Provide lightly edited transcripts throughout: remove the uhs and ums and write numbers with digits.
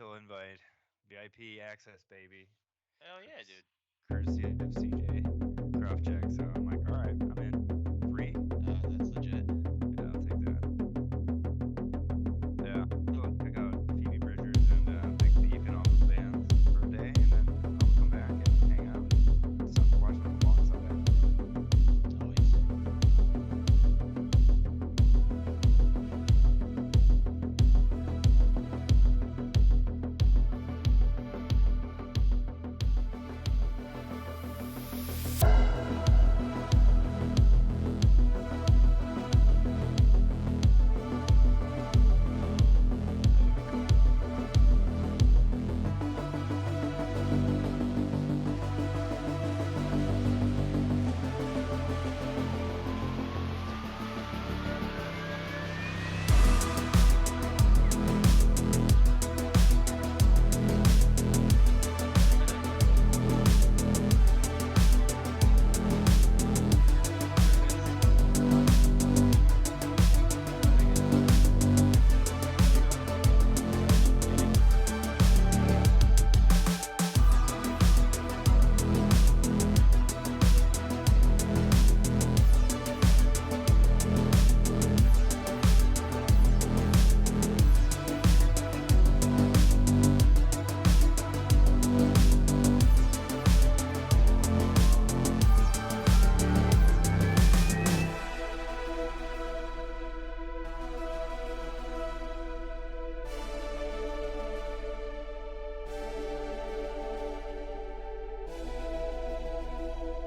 special invite. VIP access, baby. Hell yeah, dude. Courtesy of CJ Crofcheck. So I'm like, all right, I'm in. Free? That's legit. Yeah, I'll take that. Yeah. So check out Phoebe Bridgers and Big Thief and all those bands for a day, and then I'll come back and hang out and watch football on Sunday. Always.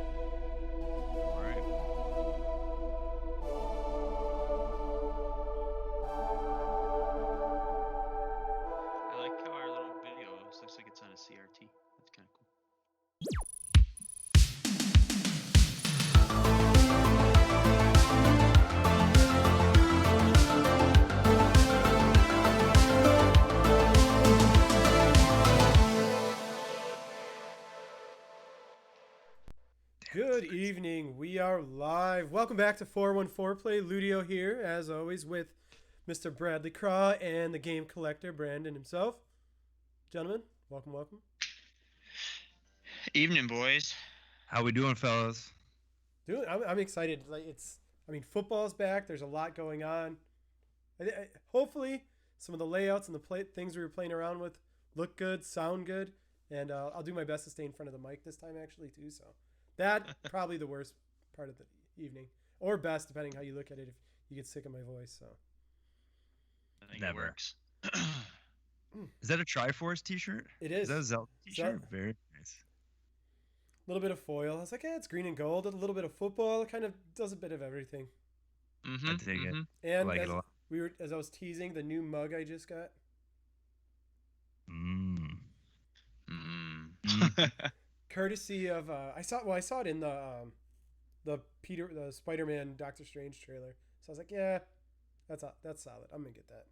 All right. I like how our little video looks like it's on a CRT. That's kind of cool. Good evening. We are live. Welcome back to 414 Play. Ludio here, as always, with Mr. Bradley Craw and the game collector, Brandon himself. Gentlemen, welcome. Evening, boys. How we doing, fellas? Dude, I'm excited. Football's back. There's a lot going on. Hopefully, some of the layouts and the things we were playing around with look good, sound good, and I'll do my best to stay in front of the mic this time, actually, too. So that probably the worst part of the evening, or best, depending how you look at it. If you get sick of my voice, so I think Never. it works. Is that a Triforce t-shirt? it Is is. that a Zelda t-shirt? Zelda. Very nice. A little bit of foil. I was like, it's green and gold. A little bit of football. It kind of does a bit of everything. Mm-hmm. I dig it. And like it a lot. as I was teasing, the new mug I just got. Courtesy of I saw it in the Spider-Man Doctor Strange trailer. So I was like, yeah, that's solid. I'm gonna get that.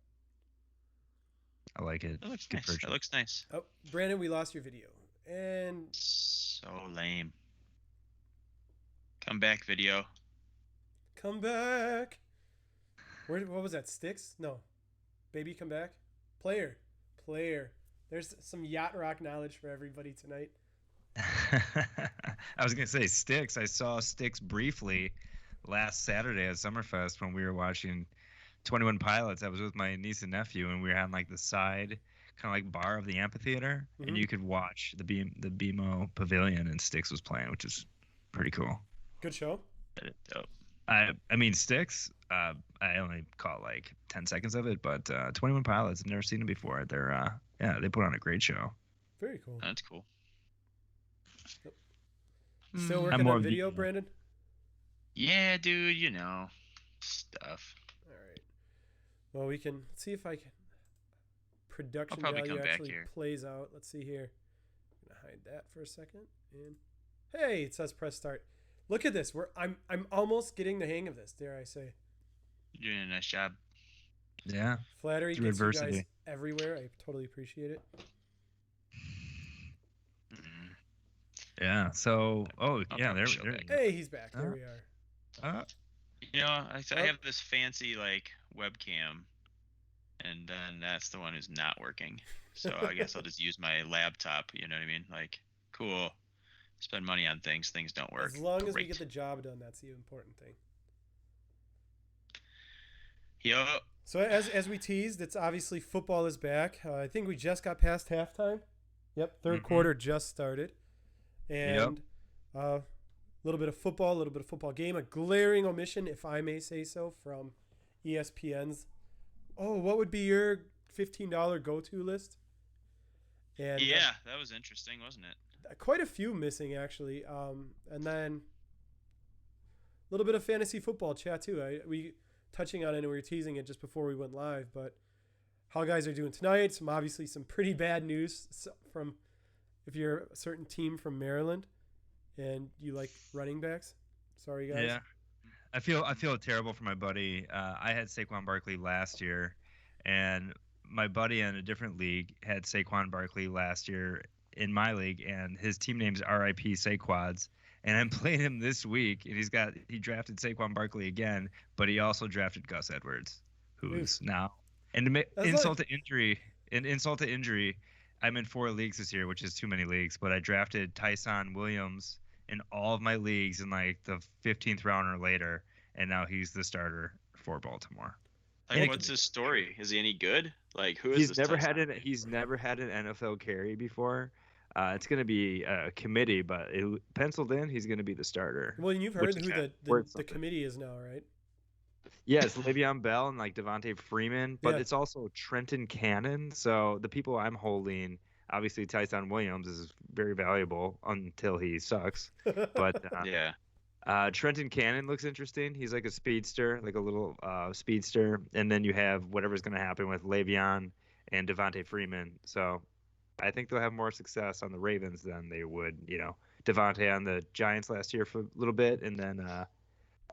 I like it. That looks Good nice. purchase. That looks nice. Oh, Brandon, we lost your video. And So lame. Come back, video. come back. What was that? Sticks? No. Baby, come back. Player. There's some yacht rock knowledge for everybody tonight. I was gonna say Styx. I saw Styx briefly last Saturday at Summerfest when we were watching 21 Pilots. I was with my niece and nephew, and we were on like the side, kind of like bar of the amphitheater, and you could watch the BMO Pavilion, and Styx was playing, which is pretty cool. Good show. That is dope. I mean Styx. I only caught like 10 seconds of it, but 21 Pilots. I've never seen them before. They're they put on a great show. Very cool. That's cool. Still I'm working more on of video, the- Brandon? Yeah, dude. You know, stuff. All right. Well, we can see if I can. Production I'll probably value come back actually here. plays out. Let's see here. I'm gonna hide that for a second. And hey, it says press start. Look at this. I'm almost getting the hang of this. Dare I say? You're doing a nice job. Yeah. Flattery Through gets you guys adversity. everywhere. I totally appreciate it. Mm. Yeah. So, I'll yeah, probably there. show there back. Hey, he's back. There Oh. we are. You know, I Oh. have this fancy like webcam, and then that's the one who's not working. So I guess I'll just use my laptop. You know what I mean? Like, cool. Spend money on things. Things don't work. As long as we Great. get the job done, that's the important thing. Yo. So as we teased, it's obviously football is back. I think we just got past halftime. Yep, third quarter just started, and a little bit of football game. A glaring omission, if I may say so, from ESPN's. Oh, what would be your $15 go-to list? And Yeah, that was interesting, wasn't it? quite a few missing actually. And then a little bit of fantasy football chat too. We touching on it and we were teasing it just before we went live, but how guys are doing tonight. Some pretty bad news from if you're a certain team from Maryland and you like running backs. Sorry guys. Yeah. I feel terrible for my buddy. I had Saquon Barkley last year, and my buddy in a different league had Saquon Barkley last year in my league, and his team name's RIP Saquads. And I'm playing him this week, and he drafted Saquon Barkley again, but he also drafted Gus Edwards, who's now. And insult to injury, I'm in 4 leagues this year, which is too many leagues. But I drafted Tyson Williams in all of my leagues in like the 15th round or later, and now he's the starter for Baltimore. Like, what's his story? Is he any good? Like, who is He's this? He's never had an NFL carry before. It's going to be a committee, but penciled in, he's going to be the starter. Well, and you've heard who the committee is now, right? Yes, Le'Veon Bell and like Devontae Freeman, but it's also Trenton Cannon. So the people I'm holding, obviously Tyson Williams is very valuable until he sucks. But Trenton Cannon looks interesting. He's like a speedster, like a little speedster. And then you have whatever's going to happen with Le'Veon and Devontae Freeman. So I think they'll have more success on the Ravens than they would, Devontae on the Giants last year for a little bit, and then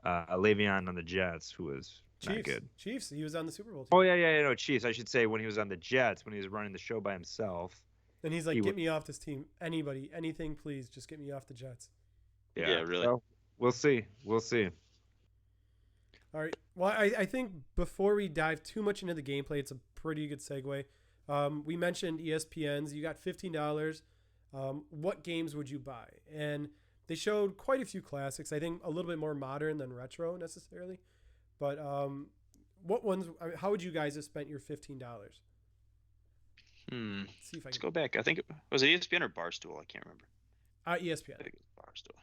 Le'Veon on the Jets, who was not good. Chiefs, he was on the Super Bowl team. Oh, yeah, Chiefs. I should say when he was on the Jets, when he was running the show by himself. And he's like, get me off this team. Anybody, anything, please, just get me off the Jets. Yeah, really. So, we'll see. All right. Well, I think before we dive too much into the gameplay, it's a pretty good segue. We mentioned ESPN's. You got $15. What games would you buy? And they showed quite a few classics. I think a little bit more modern than retro necessarily. But what ones? How would you guys have spent your $15? See if Let's go back. I think was it ESPN or Barstool? I can't remember. ESPN. I think it was Barstool.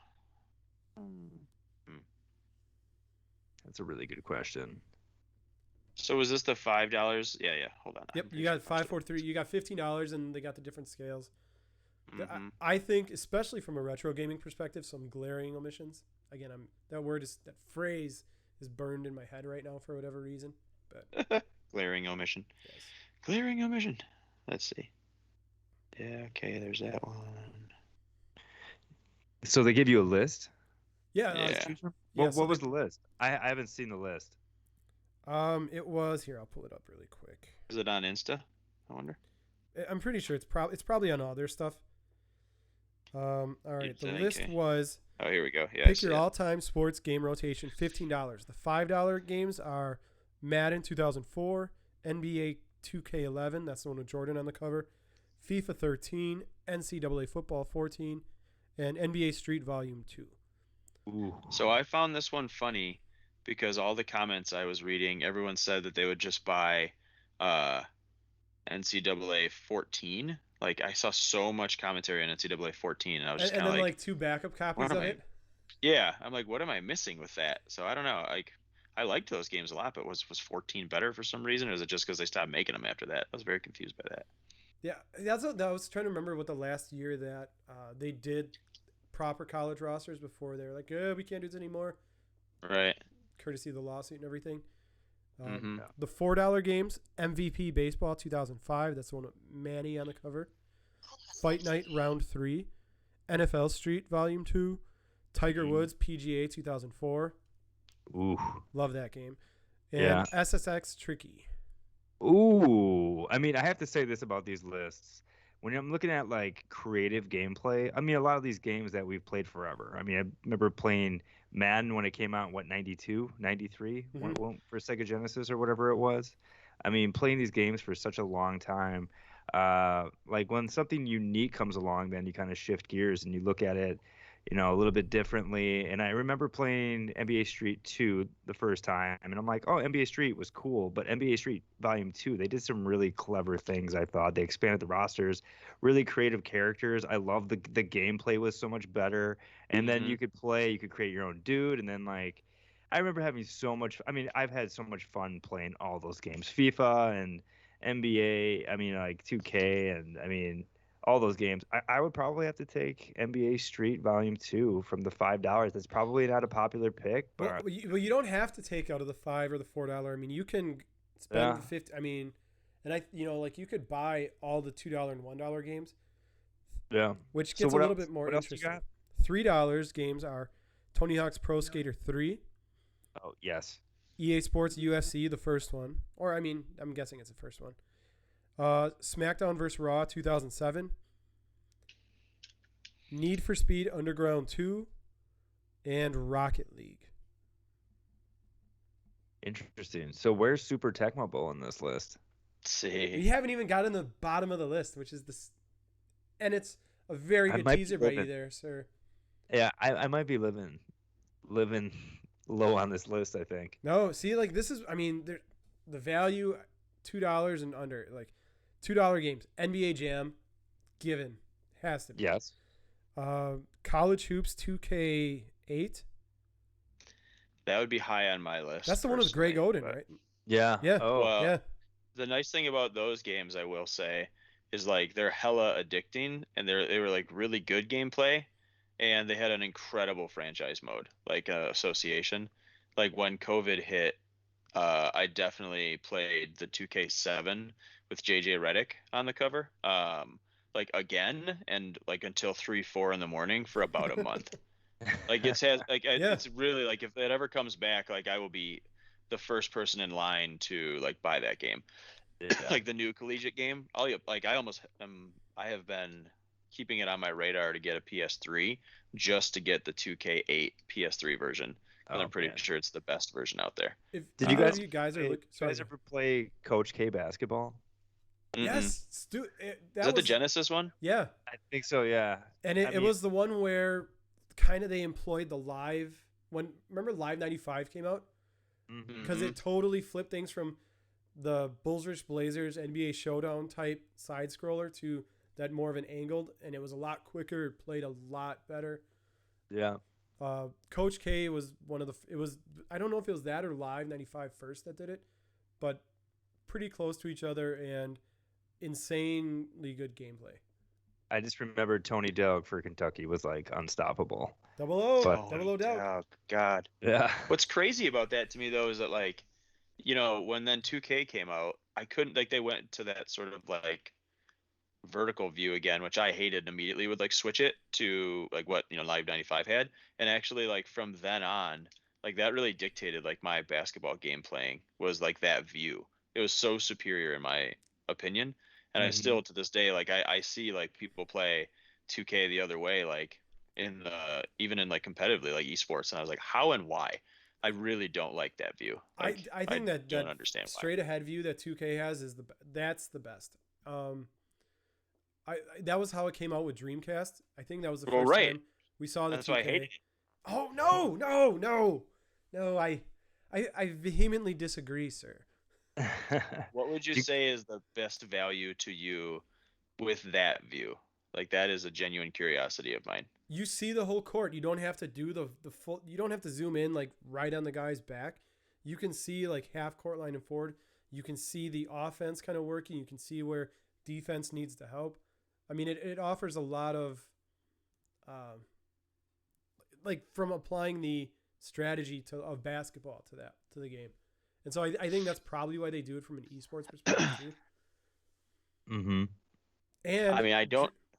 That's a really good question. So was this the $5? Yeah. Hold on. Yep, you got 543. You got $15, and they got the different scales. Mm-hmm. I think, especially from a retro gaming perspective, some glaring omissions. Again, that phrase is burned in my head right now for whatever reason. But glaring omission. Yes. Glaring omission. Let's see. Yeah. Okay. There's that one. So they give you a list. Yeah. What was the list? I haven't seen the list. It was here. I'll pull it up really quick. Is it on Insta? I wonder. I'm pretty sure it's probably on all their stuff. All right. The list was. Oh, here we go. Yeah. Pick your all-time sports game rotation. $15. The $5 games are Madden 2004, NBA 2K11. That's the one with Jordan on the cover. FIFA 13, NCAA Football 14, and NBA Street Volume 2. Ooh. So I found this one funny because all the comments I was reading, everyone said that they would just buy NCAA 14. Like, I saw so much commentary on NCAA 14, and I was just kind of like 2 backup copies of it. Yeah, I'm like, what am I missing with that? So I don't know. Like, I liked those games a lot, but was 14 better for some reason, or is it just because they stopped making them after that? I was very confused by that. Yeah, I was trying to remember what the last year that they did proper college rosters before they were like, we can't do this anymore. Right. Courtesy of the lawsuit and everything. The $4 games, MVP Baseball 2005. That's the one with Manny on the cover. Fight Night Round 3. NFL Street Volume 2. Tiger Woods PGA 2004. Ooh. Love that game. And SSX Tricky. Ooh. I mean, I have to say this about these lists. When I'm looking at like creative gameplay, I mean, a lot of these games that we've played forever. I mean, I remember playing Madden when it came out, 92, 93 for Sega Genesis or whatever it was. I mean, playing these games for such a long time. Like when something unique comes along, then you kind of shift gears and you look at it, a little bit differently. And I remember playing NBA Street 2 the first time, and I'm like, oh, NBA Street was cool, but NBA Street Volume 2, they did some really clever things, I thought. They expanded the rosters, really creative characters. I love the gameplay was so much better. And then you could create your own dude, and then like I remember having so much. I mean, I've had so much fun playing all those games, FIFA and NBA. I mean, like 2K, and I mean all those games. I would probably have to take NBA Street Volume 2 from the $5. That's probably not a popular pick, but you don't have to take out of the $5 or the $4. I mean, you can spend 50. I mean, and like you could buy all the $2 and $1 games. Yeah, which gets a little bit more interesting. $3 games are Tony Hawk's Pro Skater 3. Oh yes. EA Sports UFC, the first one, or I mean, I'm guessing it's the first one. SmackDown vs. Raw 2007. Need for Speed Underground 2, and Rocket League. Interesting. So where's Super Tecmo Bowl in this list? Let's see. We haven't even gotten the bottom of the list, which is this, and it's a very good teaser by you there, sir. Yeah, I might be living low on this list, I think. No, see, like this is, I mean, the value $2 and under, like $2 games. NBA Jam, given, has to be. Yes. College Hoops 2K8. That would be high on my list. That's the one with Greg Oden, right? Yeah. Yeah. Oh. Well, yeah. The nice thing about those games, I will say, is like they're hella addicting, and they were like really good gameplay, and they had an incredible franchise mode, like association. Like when COVID hit, I definitely played the 2K7 with JJ Redick on the cover, like again, and like until 3-4 in the morning for about a month. Like it's really like if it ever comes back, like I will be the first person in line to like buy that game. Yeah. Like the new collegiate game. I have been keeping it on my radar to get a PS3 just to get the 2K8 PS3 version. And I'm pretty sure it's the best version out there. Did you guys ever play Coach K basketball? Yes, is that the Genesis one? Yeah, I think so. Yeah, and it was the one where kind of they employed the live remember Live 95 came out, because it totally flipped things from the Bulls vs Blazers NBA Showdown type side scroller to that more of an angled, and it was a lot quicker. It played a lot better. Yeah. Coach K was one of I don't know if it was that or Live 95 first that did it, but pretty close to each other and insanely good gameplay. I just remember Tony Delk for Kentucky was like unstoppable. Double O Delk. Oh God. Yeah. What's crazy about that to me though is that like, when then 2K came out, I couldn't, like, they went to that sort of like vertical view again, which I hated, immediately would like switch it to like what Live 95 had, and actually like from then on, like that really dictated like my basketball game playing was like that view. It was so superior in my opinion, and I still to this day like I see like people play 2K the other way, like in even in like competitively like esports, and I was like, how and why? I really don't like that view. Like, I think that don't understand why. Straight ahead view that 2K has is that's the best. That was how it came out with Dreamcast. I think that was the first time we saw the 2K. That's why I hate it. Oh no! I vehemently disagree, sir. What would you say is the best value to you with that view? Like that is a genuine curiosity of mine. You see the whole court. You don't have to do the full. You don't have to zoom in like right on the guy's back. You can see like half court line and forward. You can see the offense kind of working. You can see where defense needs to help. I mean, it offers a lot of, like from applying the strategy of basketball to the game, and so I think that's probably why they do it from an esports perspective too. And I mean,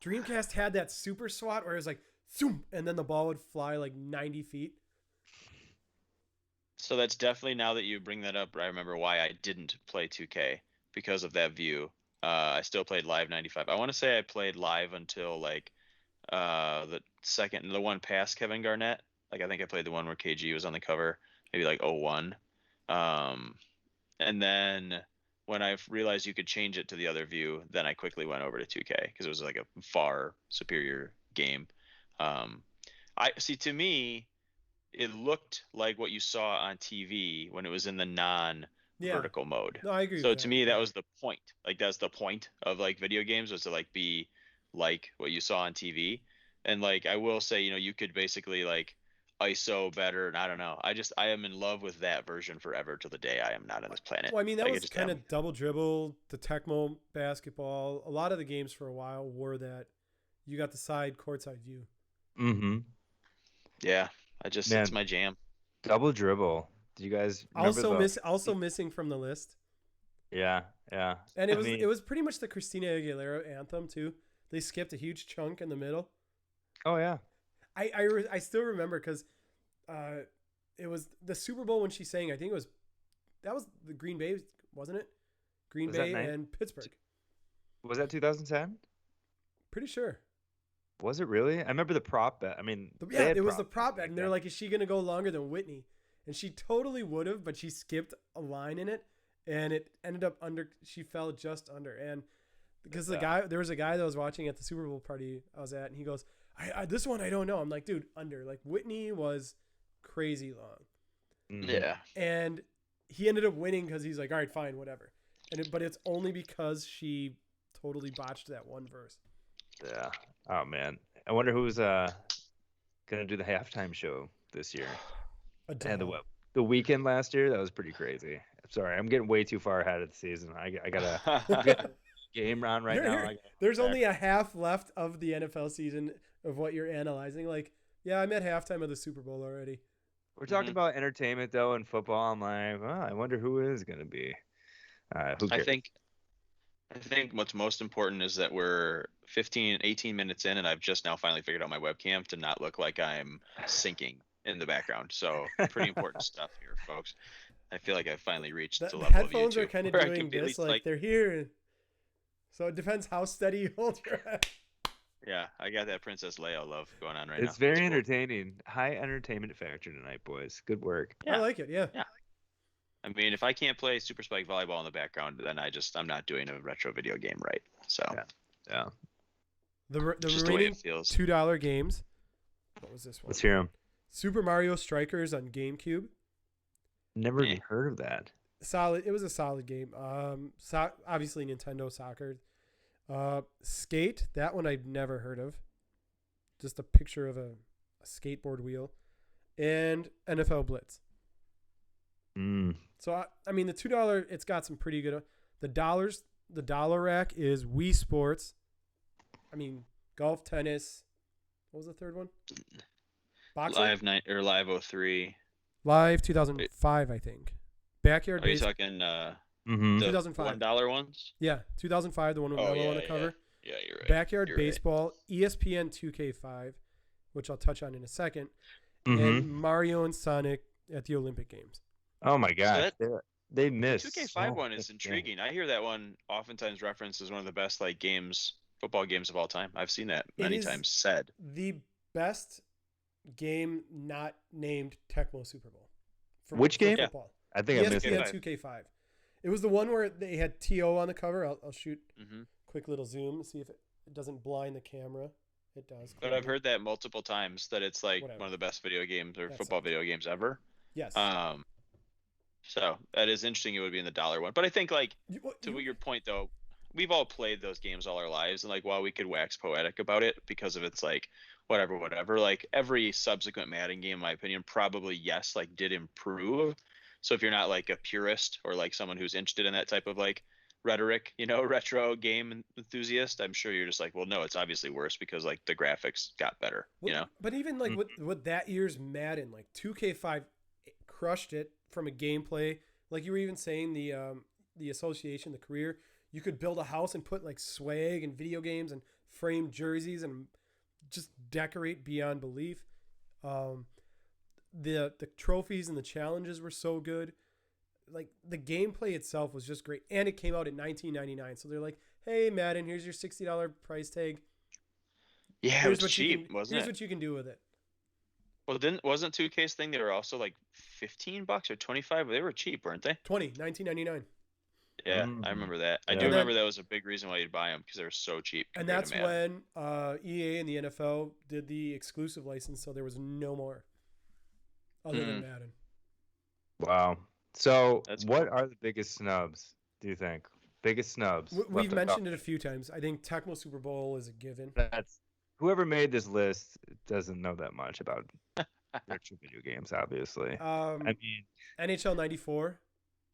Dreamcast had that super swat where it was like zoom, and then the ball would fly like 90 feet. So that's definitely, now that you bring that up, I remember why I didn't play 2K, because of that view. I still played Live 95. I want to say I played Live until like the one past Kevin Garnett. Like I think I played the one where KG was on the cover, maybe like 01. And then when I realized you could change it to the other view, then I quickly went over to 2K because it was like a far superior game. I see. To me, it looked like what you saw on TV when it was in the non-vertical mode. No, I agree So with to that. me, that was the point. Like that's the point of like video games, was to like be like what you saw on TV. And like I will say, you could basically like ISO better, and I don't know. I am in love with that version forever till the day I am not on this planet. Well, I mean, that Like, I was just kind am. of double dribble, the Tecmo basketball. A lot of the games for a while were that you got the courtside view. Mm-hmm. Yeah, it's Man, my jam. double dribble. Do you guys remember Also missing from the list. Yeah. And it was pretty much the Christina Aguilera anthem too. They skipped a huge chunk in the middle. Oh yeah. I still remember because it was the Super Bowl when she sang. I think that was the Green Bay, wasn't it? Green Bay and Pittsburgh. Was that 2010? Pretty sure. Was it really? I remember the prop bet. I mean, it was the prop bet, and they're like, "Is she gonna go longer than Whitney?" And she totally would have, but she skipped a line in it, and it ended up under. She fell just under, and because there was a guy that was watching at the Super Bowl party I was at, and he goes, "I this one I don't know." I'm like, "Dude, under." Like Whitney was crazy long. Mm-hmm. Yeah. And he ended up winning because he's like, "All right, fine, whatever." But it's only because she totally botched that one verse. Yeah. Oh man, I wonder who's gonna do the halftime show this year. And the weekend last year, that was pretty crazy. Sorry, I'm getting way too far ahead of the season. I got game on right now. There's only a half left of the NFL season of what you're analyzing. Like, yeah, I'm at halftime of the Super Bowl already. We're talking about entertainment though, and football. I'm like, well, I wonder who is gonna be. Who cares? I think what's most important is that we're 18 minutes in, and I've just now finally figured out my webcam to not look like I'm sinking in the background. So pretty important stuff here, folks. I feel like I've finally reached the level of YouTube. Headphones are kind of doing this, like they're here. So it depends how steady you hold your head. Yeah, I got that Princess Leia love going on right now. It's very entertaining. Cool. High entertainment factor tonight, boys. Good work. Yeah. I like it, yeah. I mean, if I can't play Super Spike Volleyball in the background, then I'm not doing a retro video game right. So yeah. The remaining $2 games. What was this one? Let's hear them. Super Mario Strikers on GameCube. Never even heard of that. Solid. It was a solid game. Obviously Nintendo Soccer. Skate. That one I've never heard of. Just a picture of a skateboard wheel. And NFL Blitz. So I mean the $2, it's got some pretty good. The dollar rack is Wii Sports. I mean golf, tennis. What was the third one? Boxing? Live 03. Live 2005, I think. Backyard. Are you talking the 2005 $1 ones? Yeah, 2005, the one with Mello on the cover. Yeah, you're right. Backyard Baseball, right. ESPN 2K5, which I'll touch on in a second, and Mario and Sonic at the Olympic Games. Oh my god, they missed. The 2K5 one is intriguing. I hear that one oftentimes referenced as one of the best football games of all time. I've seen that many times said. The best game not named Tecmo Super Bowl. Which game? Football. I think I missed it. ESPN 2K5. It was the one where they had TO on the cover. I'll shoot quick little zoom, see if it doesn't blind the camera. It does. But I've heard that multiple times, that it's like one of the best video games or football video games ever. Yes. So that is interesting. It would be in the dollar one. But I think, like, to your point, though, we've all played those games all our lives. And, like, while we could wax poetic about it because of its, like, whatever, like, every subsequent Madden game, in my opinion, probably, yes, like, did improve. So if you're not, like, a purist or, like, someone who's interested in that type of, like, rhetoric, retro game enthusiast, I'm sure you're just like, well, no, it's obviously worse because, like, the graphics got better, But even, like, with that year's Madden, like, 2K5 crushed it from a gameplay. Like you were even saying, the association, the career, you could build a house and put like swag and video games and frame jerseys and just decorate beyond belief. The trophies and the challenges were so good. Like the gameplay itself was just great, and it came out in 1999. So they're like, "Hey, Madden, here's your $60 price tag. Yeah, it was cheap, wasn't it? Here's what you can do with it." Well, wasn't 2K's thing? They were also like $15 or $25. They were cheap, weren't they? 1999. Yeah, I remember that. I Yeah. do And then- remember that was a big reason why you'd buy them because they were so cheap. And compared that's to Madden. when EA and the NFL did the exclusive license, so there was no more other than Madden. Wow. So, That's what cool. are the biggest snubs? Do you think biggest snubs? We've left mentioned out? it a few times. I think Tecmo Super Bowl is a given. That's whoever made this list doesn't know that much about retro video games. Obviously, I mean NHL 94.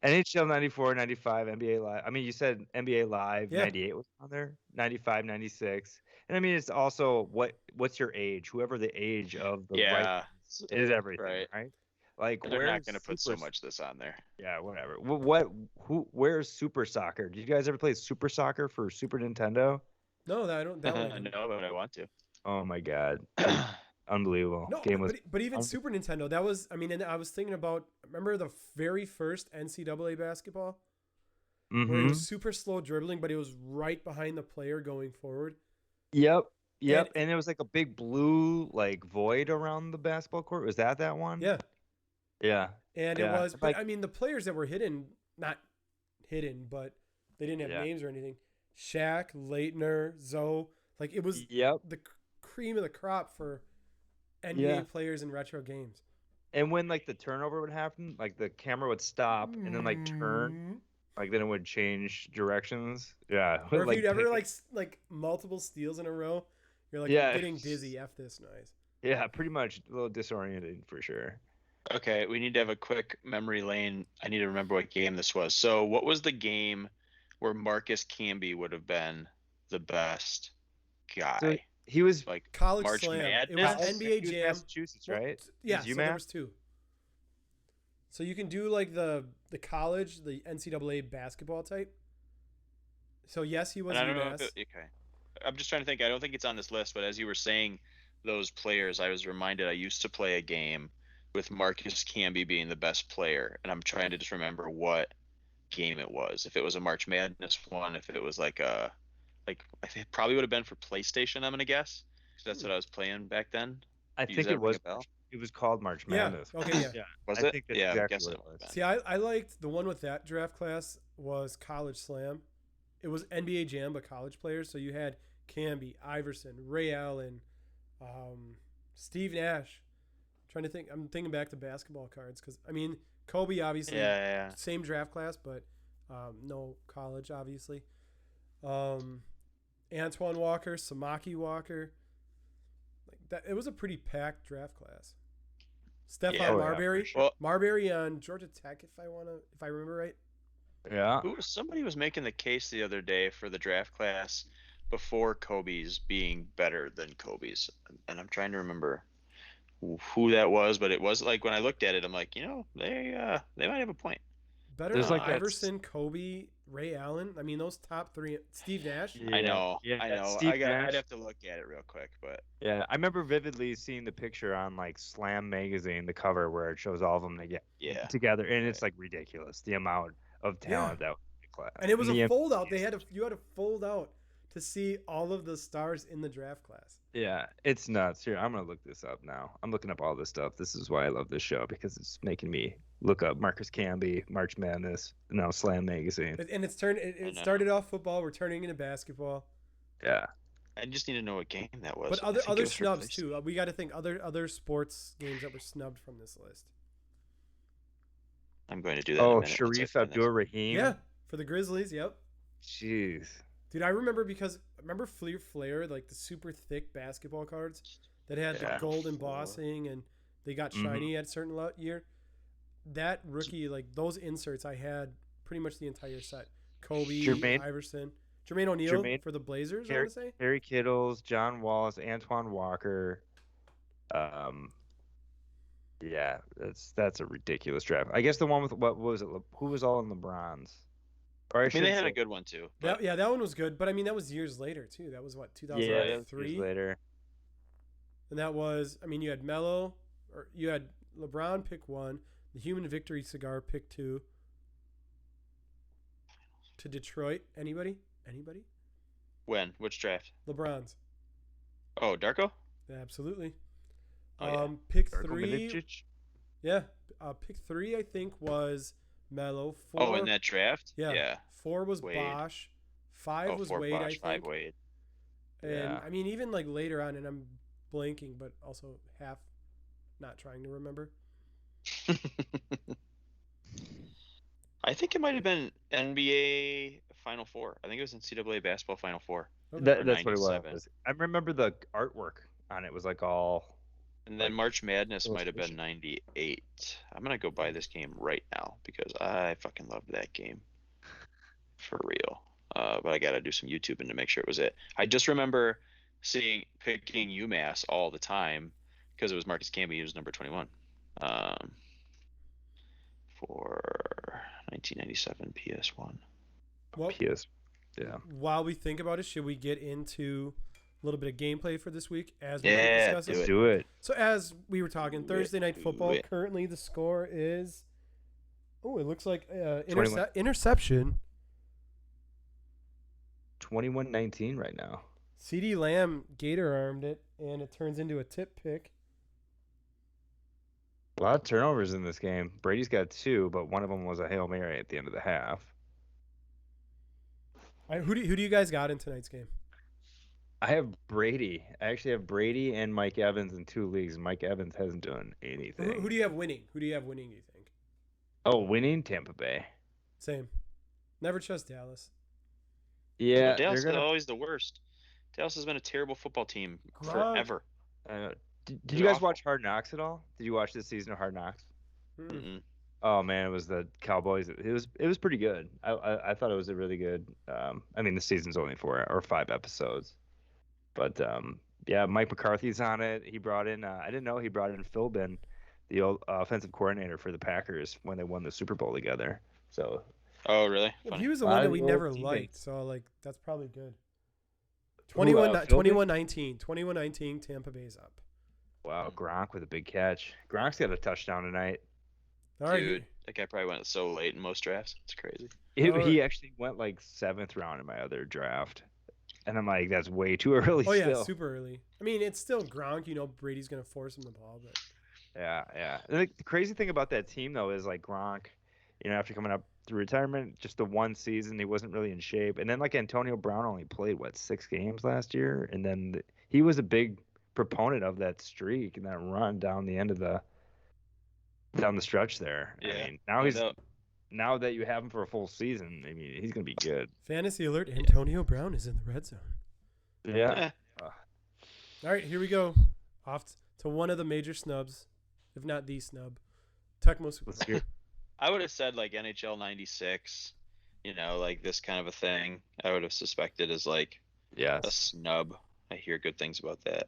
NHL 94, 95, NBA Live. I mean, you said NBA Live, Yeah. 98 was on there, 95, 96. And I mean, it's also what's your age? Whoever the age of the right Yeah, is everything, right. right? Like, They're not where's going to put so much this on there. Yeah, whatever. Where's Super Soccer? Did you guys ever play Super Soccer for Super Nintendo? No, I don't. That one. I didn't. No, but I want to. Oh my God. Unbelievable. No, Game was but even Super Nintendo, that was. I mean, and I was thinking about. Remember the very first NCAA basketball, where it Mhm. was super slow dribbling, but it was right behind the player going forward. Yep. And it was like a big blue like void around the basketball court. Was that one? Yeah, Yeah. and Yeah. it was. But Like- I mean, the players that were hidden, not hidden, but they didn't have Yeah. names or anything. Shaq, Leitner, Zoe, like it was Yep. the cream of the crop for NBA Yeah. players in retro games. And when like the turnover would happen, like the camera would stop and then like turn, like then it would change directions. Yeah. Or if like, you'd ever like multiple steals in a row, you're like Yeah. I'm getting dizzy. F this noise. Yeah, pretty much a little disorienting for sure. Okay, we need to have a quick memory lane. I need to remember what game this was. So, what was the game where Marcus Camby would have been the best guy? So he was like College March Slam. Madness? It was Mass- NBA he was Jam. Massachusetts, right? Yeah, Was so there was two. So you can do like the college, the NCAA basketball type. So yes, he was And I don't know UMass. if okay. I'm just trying to think. I don't think it's on this list, but as you were saying those players, I was reminded I used to play a game with Marcus Camby being the best player, and I'm trying to just remember what game it was. If it was a March Madness one, if it was like I think it probably would have been for PlayStation, I'm gonna guess. 'Cause that's what I was playing back then. I Does think that it ring was. a bell? It was called March Yeah. Madness. Okay. Yeah. Yeah. Was I it? think that's Yeah, I exactly guess what it it was. would have See, I liked the one with that draft class was College Slam. It was NBA Jam, but college players. So you had Camby, Iverson, Ray Allen, Steve Nash. Trying to think. I'm thinking back to basketball cards because I mean Kobe obviously Yeah. same draft class, but no college obviously. Antoine Walker, Samaki Walker. Like that, it was a pretty packed draft class. Stephon Yeah, oh, yeah, Marbury, for sure. Well, Marbury on Georgia Tech, if I remember right. Yeah. somebody was making the case the other day for the draft class before Kobe's being better than Kobe's, and I'm trying to remember who that was, but it was like when I looked at it, I'm like, they might have a point. Better There's than like that- Iverson, Kobe, Ray Allen. I mean, those top three. Steve Nash. Yeah. I know. Steve I'd Nash. have to look at it real quick, but Yeah, I remember vividly seeing the picture on like Slam magazine, the cover where it shows all of them yeah. together, and it's like ridiculous the amount of talent that was in the class. And it was the a fold out. You had to fold out to see all of the stars in the draft class. Yeah, it's nuts. Here, I'm gonna look this up now. I'm looking up all this stuff. This is why I love this show because it's making me look up Marcus Camby, March Madness, now Slam magazine. And it's turned. It started off football. We're turning into basketball. Yeah. I just need to know what game that was. But I think it other was for snubs PlayStation. too. We got to think other sports games that were snubbed from this list. I'm going to do that. in a Oh, minute once I Sharif find this. Abdur Rahim. Yeah, for the Grizzlies. Yep. Jeez. Dude, I remember remember Flair, like the super thick basketball cards that had the Yeah. gold embossing and they got shiny at a certain year. That rookie, like those inserts, I had pretty much the entire set. Kobe, Jermaine- Iverson, Jermaine O'Neal for the Blazers. I want to say. Harry Kittles, John Wallace, Antoine Walker. Yeah, that's a ridiculous draft. I guess the one with what was it? Who was all in LeBron's? Or I mean, they had should a say- good one too. That one was good, but I mean that was years later too. That was what Yeah, that was years 2003, later. and that was you had Melo, or you had LeBron pick 1, the Human Victory cigar pick 2. To Detroit, anybody? When? Which draft? LeBron's. Oh, Darko? Absolutely. Oh, yeah. Pick Darko 3. Milicic? Yeah. Pick 3, I think, was Mello. Oh, 4. in that draft? Yeah. 4 was Wade. Bosch. 5 was 4 Wade, I Bosch, think. 5 Wade. And Yeah. I mean, even like later on, and I'm blanking, but also half not trying to remember. I think it might have been NBA Final Four. I think it was NCAA Basketball Final Four. Okay. That's what it 97. was. I remember the artwork on it was like all. And then Like, March Madness might have been illustration. 98. I'm going to go buy this game right now because I fucking loved that game. For real. But I got to do some YouTubing to make sure it was it. I just remember picking UMass all the time because it was Marcus Camby. He was number 21. For 1997 PS1. Well, PS. Yeah. while we think about it, should we get into a little bit of gameplay for this week as we Yeah, discuss do it? Do it. So as we were talking, Do Thursday it, night do football. it. Currently, the score is. Oh, it looks like 21. interception. 21-19 right now. CD Lamb Gator armed it, and it turns into a tip pick. A lot of turnovers in this game. Brady's got 2, but one of them was a Hail Mary at the end of the half. All right, who do you guys got in tonight's game? I have Brady. I actually have Brady and Mike Evans in 2 leagues. Mike Evans hasn't done anything. Who do you have winning? Who do you have winning, do you think? Oh, winning Tampa Bay. Same. Never trust Dallas. Yeah, Dallas they're is gonna. always the worst. Dallas has been a terrible football team Gronk. forever. Did They're you guys awful. watch Hard Knocks at all? Did you watch this season of Hard Knocks? Mm. Mm-mm. Oh man, it was the Cowboys. It was pretty good. I thought it was a really good. I mean, the season's only 4 or 5 episodes, but yeah, Mike McCarthy's on it. He brought in. I didn't know he brought in Philbin, the old offensive coordinator for the Packers when they won the Super Bowl together. So Oh, really? Well, Funny. he was the one that we old never teammates. liked, so like that's probably good. Who, 21-19. 21-19, Tampa Bay's up. wow, Gronk with a big catch. Gronk's got a touchdown tonight. All right. Dude, that guy probably went so late in most drafts. It's crazy. He actually went like 7th round in my other draft, and I'm like, that's way too early. Oh yeah, still. super early. I mean, it's still Gronk. You know, Brady's gonna force him the ball, but Yeah. And the crazy thing about that team though is like Gronk, after coming up through retirement, just the one season he wasn't really in shape, and then like Antonio Brown only played 6 games last year, and then he was a big proponent of that streak and that run down the end of down the stretch there. Yeah, I mean, now no doubt. now that you have him for a full season, I mean, he's gonna be good. fantasy alert: Antonio Brown is in the red zone. Yeah. All right, here we go. Off to one of the major snubs, if not the snub. Tecmo Super. Let's hear. I would have said like NHL 96, like this kind of a thing. I would have suspected as like a Yes. snub. I hear good things about that.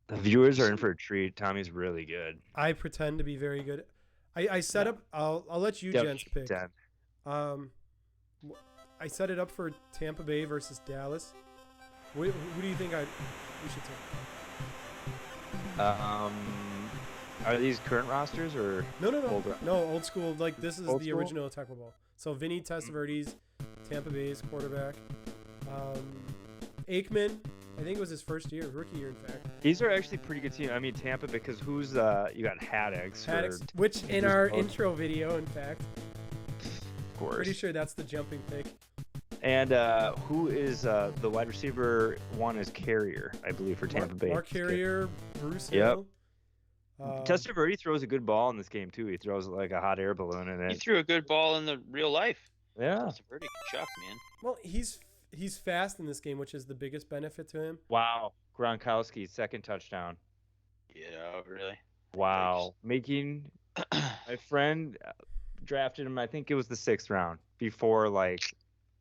The viewers are in for a treat. Tommy's really good. I pretend to be very good. I set up. I'll let you Yep, gents pick. 10. I set it up for Tampa Bay versus Dallas. Who do you think we should take? Are these current rosters or No, older? old school. Like this is Old the school? original Tecmo Bowl. So Vinny Testaverde, Tampa Bay's quarterback. Aikman, I think it was his first year, rookie year, in fact. These are actually pretty good teams. I mean, Tampa, because you got Haddix, Haddix, for, which in just our both. intro video, in fact, of course. pretty sure that's the jumping pick. And who is the wide receiver? One is Carrier, I believe, for Tampa Bay. Mark Carrier, Bruce Yep. Hill. Testaverde throws a good ball in this game too. He throws like a hot air balloon in He it. threw a good ball in the real life. Yeah. That's a pretty good chuck, man. Well, he's fast in this game, which is the biggest benefit to him. Wow. Gronkowski's second touchdown. Yeah, really. Wow. Making my friend drafted him. I think it was the 6th round before like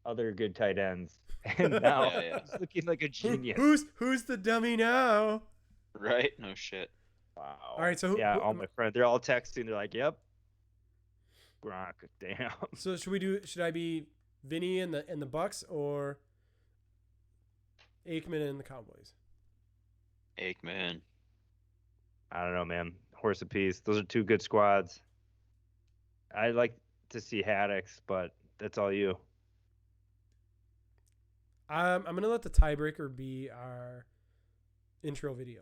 other good tight ends, and now Yeah. he's looking like a genius. Who's the dummy now? Right? No shit. Wow. All right, so all my friends, they're all texting. They're like, "Yep, Gronk, damn." So should I be Vinny in the Bucks or Aikman in the Cowboys? Aikman. I don't know, man. Horse apiece. Those are 2 good squads. I'd like to see Haddix, but that's all you. I'm gonna let the tiebreaker be our intro video,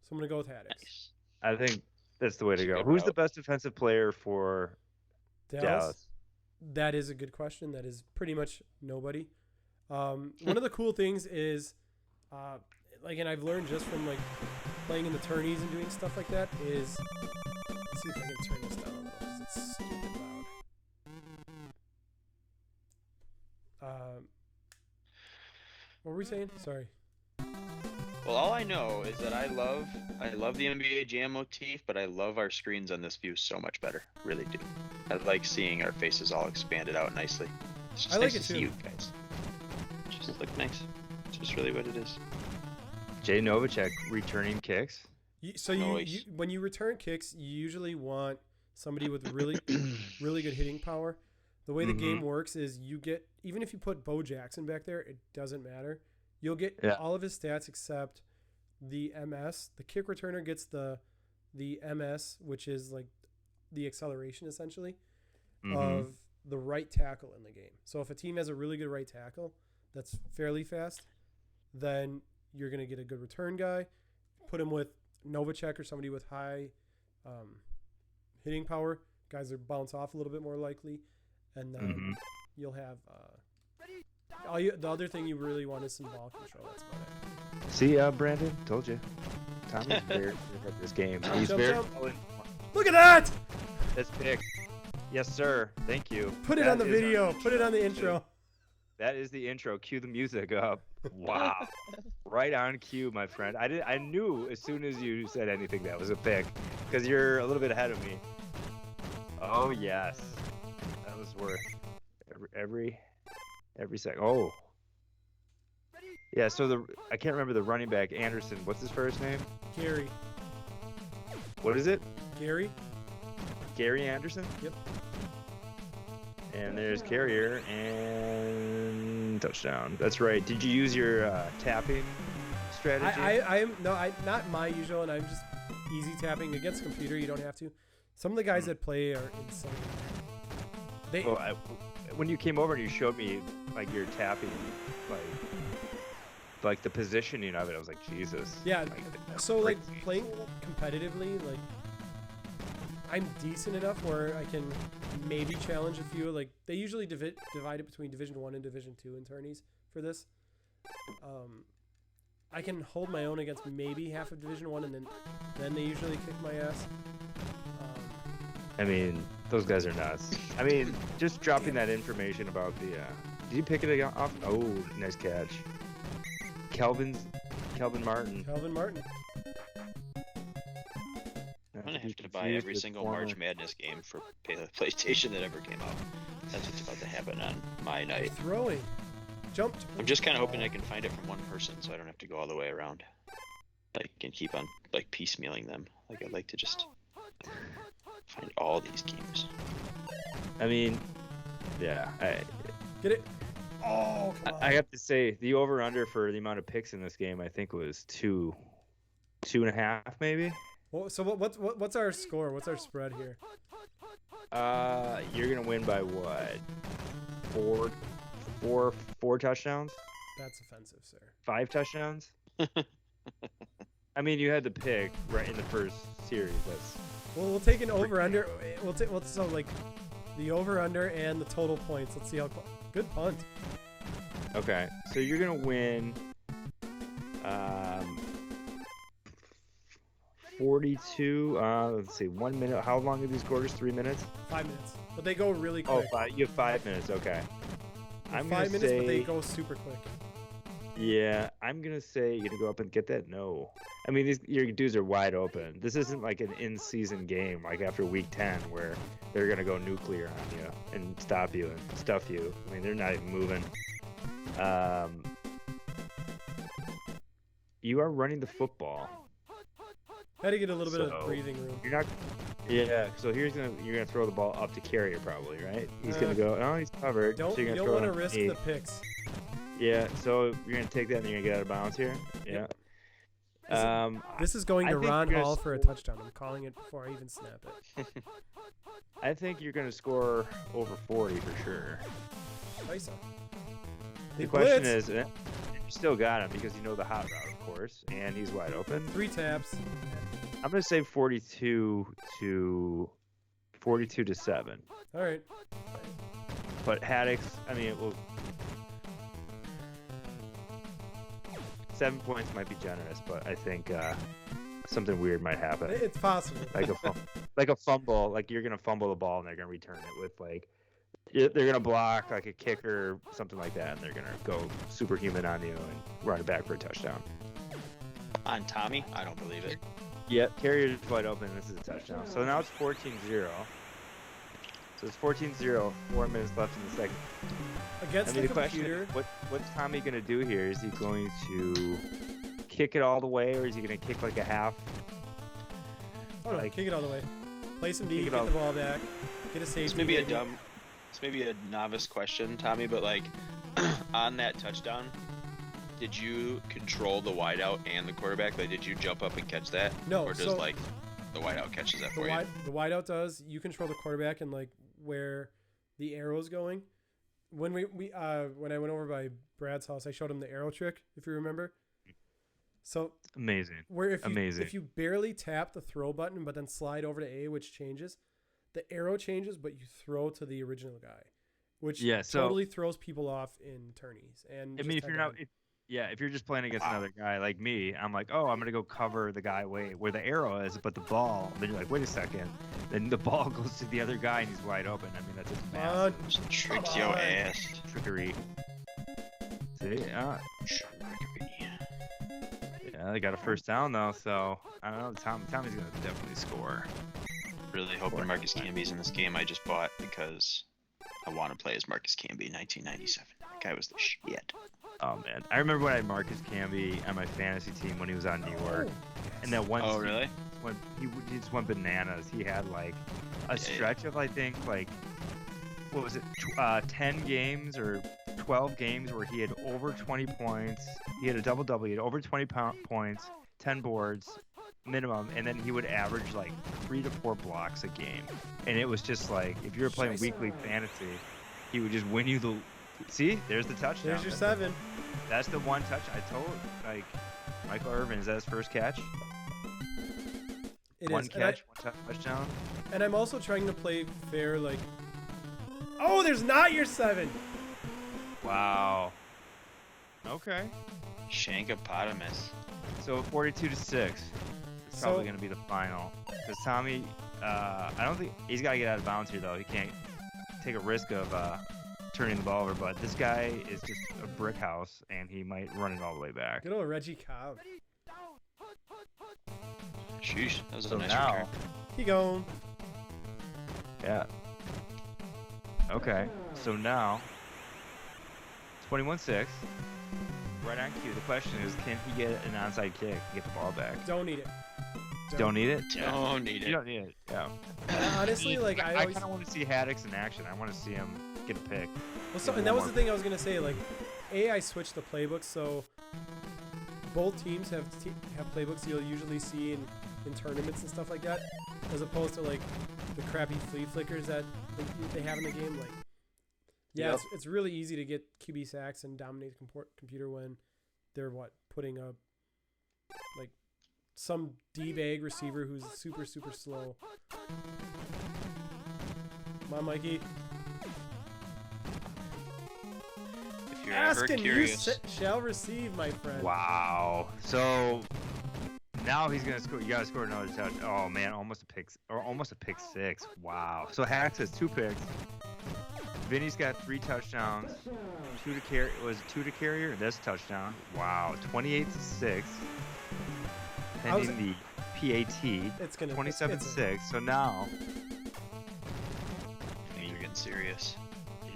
so I'm gonna go with Haddix. Nice. I think that's the way to That's a go. good Who's the route. best defensive player for Dallas. That is a good question. That is pretty much nobody. One of the cool things is, and I've learned just from like playing in the tourneys and doing stuff like that is, let's see if I can turn this down a little because it's stupid loud. What were we saying? Sorry. Well, all I know is that I love the NBA Jam motif, but I love our screens on this view so much better. Really do. I like seeing our faces all expanded out nicely. It's just nice to see you guys. Just look nice. It's just really what it is. Jay Novacek returning kicks. When you return kicks, you usually want somebody with really really good hitting power. The way the game works is you get, even if you put Bo Jackson back there, it doesn't matter. You'll get all of his stats except the MS. The kick returner gets the MS, which is like the acceleration essentially of the right tackle in the game. So if a team has a really good right tackle that's fairly fast, then you're going to get a good return guy. Put him with Novacek or somebody with high hitting power. Guys that bounce off a little bit more likely. And then you'll have the other thing you really want is some ball control. That's about it. See, Brandon, told you. Tommy's very good at this game. He's very. Look at that! That's pick. Yes, sir. Thank you. Put it on the video. Put it on the intro. That is the intro. Cue the music up. Wow. Right on cue, my friend. I knew as soon as you said anything that was a pick, because you're a little bit ahead of me. Oh yes. That was worth every second. Oh. Yeah, so I can't remember the running back, Anderson. What's his first name? Gary. What is it? Gary Anderson? Yep. And there's carrier and touchdown. That's right. Did you use your tapping strategy? Not my usual, and I'm just easy tapping against computer. You don't have to. Some of the guys that play are insane. When you came over and you showed me like your tapping, like the positioning of it, I was like, Jesus. Yeah. So like playing competitively, like I'm decent enough where I can maybe challenge a few. Like they usually divide it between Division 1 and Division 2 in tourneys for this. I can hold my own against maybe half of Division 1, and then they usually kick my ass. I mean, those guys are nuts. I mean, just dropping that information about the. Did you pick it off? Oh, nice catch. Kelvin Martin. Calvin Martin. I'm gonna have to buy every single March Madness game for PlayStation that ever came out. That's what's about to happen on my night. Throwing. Jumped. I'm just kind of hoping I can find it from one person, so I don't have to go all the way around. I can keep on like piecemealing them. Like I'd like to just find all these games. I mean, yeah. Get it? Oh, come on. I have to say, the over/under for the amount of picks in this game, I think, was 2.5, maybe. Well, so what's our score? What's our spread here? You're gonna win by what? Four touchdowns? That's offensive, sir. 5 touchdowns? I mean, you had the pick right in the first series. We'll take an over/under. So like the over/under and the total points. Let's see how good punt. Okay, so you're gonna win 42. Let's see, 1 minute. How long are these quarters? 3 minutes? 5 minutes, but they go really quick. Oh, you have 5 minutes. Okay. I'm 5 minutes, but they go super quick. Yeah, I'm gonna say you're gonna go up and get that. No, I mean your dudes are wide open. This isn't like an in-season game like after week 10 where they're gonna go nuclear on you and stop you and stuff you. I mean they're not even moving. You are running the football. Had to get a little bit of breathing room. You're not. Yeah. So you're gonna throw the ball up to carrier probably, right? He's gonna go. Oh, he's covered. You don't want to risk the picks. Yeah, so you're going to take that and you're going to get out of bounds here? Yeah. This is going to Ron Hall for a touchdown. I'm calling it before I even snap it. I think you're going to score over 40 for sure. Nice. The question is, you still got him because you know the hot route, of course, and he's wide open. 3 taps. I'm going to say 42 to 42-7. All right. But Haddix, I mean, it will. 7 points might be generous, but I think something weird might happen. It's possible. Like a fumble, like you're gonna fumble the ball and they're gonna return it with like they're gonna block like a kicker, something like that, and they're gonna go superhuman on you and run it back for a touchdown. On Tommy? I don't believe it. Yep, carrier's wide open. This is a touchdown. So now it's 14-0. So it's 14-0. 4 minutes left in the second. Against the computer. Question, what's Tommy gonna do here? Is he going to kick it all the way, or is he gonna kick like a half? Oh no, kick it all the way. Play some D, get the ball back, get a safety. It's maybe a novice question, Tommy, but like on that touchdown, did you control the wideout and the quarterback? Like, did you jump up and catch that? No. Or does like the wideout catches that for you? The wideout does. You control the quarterback and like where the arrow's going. When when I went over by Brad's house, I showed him the arrow trick, if you remember. So amazing. Where if you barely tap the throw button but then slide over to A, which changes, the arrow changes, but you throw to the original guy, which totally throws people off in tourneys. And I mean, if you're just playing against another guy like me, I'm like, oh, I'm gonna go cover the guy where the arrow is, but the ball. Then you're like, wait a second. Then the ball goes to the other guy and he's wide open. I mean, that's just massive. Tricks your ass. Trickery. See, Trickery. Yeah, they got a first down though, so I don't know. Tommy's gonna definitely score. Really hoping Marcus Camby's in this game. I just bought because I want to play as Marcus Camby, 1997. That guy was the shit. Oh man, I remember when I had Marcus Camby on my fantasy team when he was on New York, and that one. Oh really? When he just went bananas. He had like a stretch of I think like what was it, 10 games or 12 games where he had over 20 points. He had a double-double. He had over 20 points, 10 boards minimum, and then he would average like 3 to 4 blocks a game. And it was just like if you were playing weekly fantasy, he would just win you the. See, there's the touchdown. There's your 7. That's the one touch I told. Like Michael Irvin, is that his first catch? It one is. Catch, one touchdown. And I'm also trying to play fair, like. Oh, there's not your 7. Wow. Okay. Shankopotamus. So 42-6. It's probably going to be the final. Because Tommy, I don't think he's got to get out of bounds here though. He can't take a risk of turning the ball over. But this guy is just a brick house, and he might run it all the way back. Good old Reggie Cobb. Sheesh, that was a nice now, return. Keep going. Yeah. Okay. So now, 21-6. Right on cue. The question is, can he get an onside kick and get the ball back? Don't need it. Don't need it? Yeah. Don't need it. You don't need it. Yeah. Honestly, like I kind of want to see Haddix in action. I want to see him get a pick. Well, and that was the thing I was gonna say. Like, I switched the playbooks, so both teams have playbooks you'll usually see in tournaments and stuff like that, as opposed to like the crappy flea flickers that they have in the game. Like, yeah, yep. It's really easy to get QB sacks and dominate the computer when they're putting up like some D-bag receiver who's super slow. Come on, Mikey. If you're Ask ever and curious, you shall receive, my friend. Wow. So now he's gonna score. You gotta score another touch. Oh man, almost a pick six. Wow. So Haddix has 2 picks. Vinny's got 3 touchdowns. 2 to carry. Was it 2 to carrier? That's a touchdown. Wow. 28-6. Pending the PAT. It's gonna 27-6. So now. you're getting serious.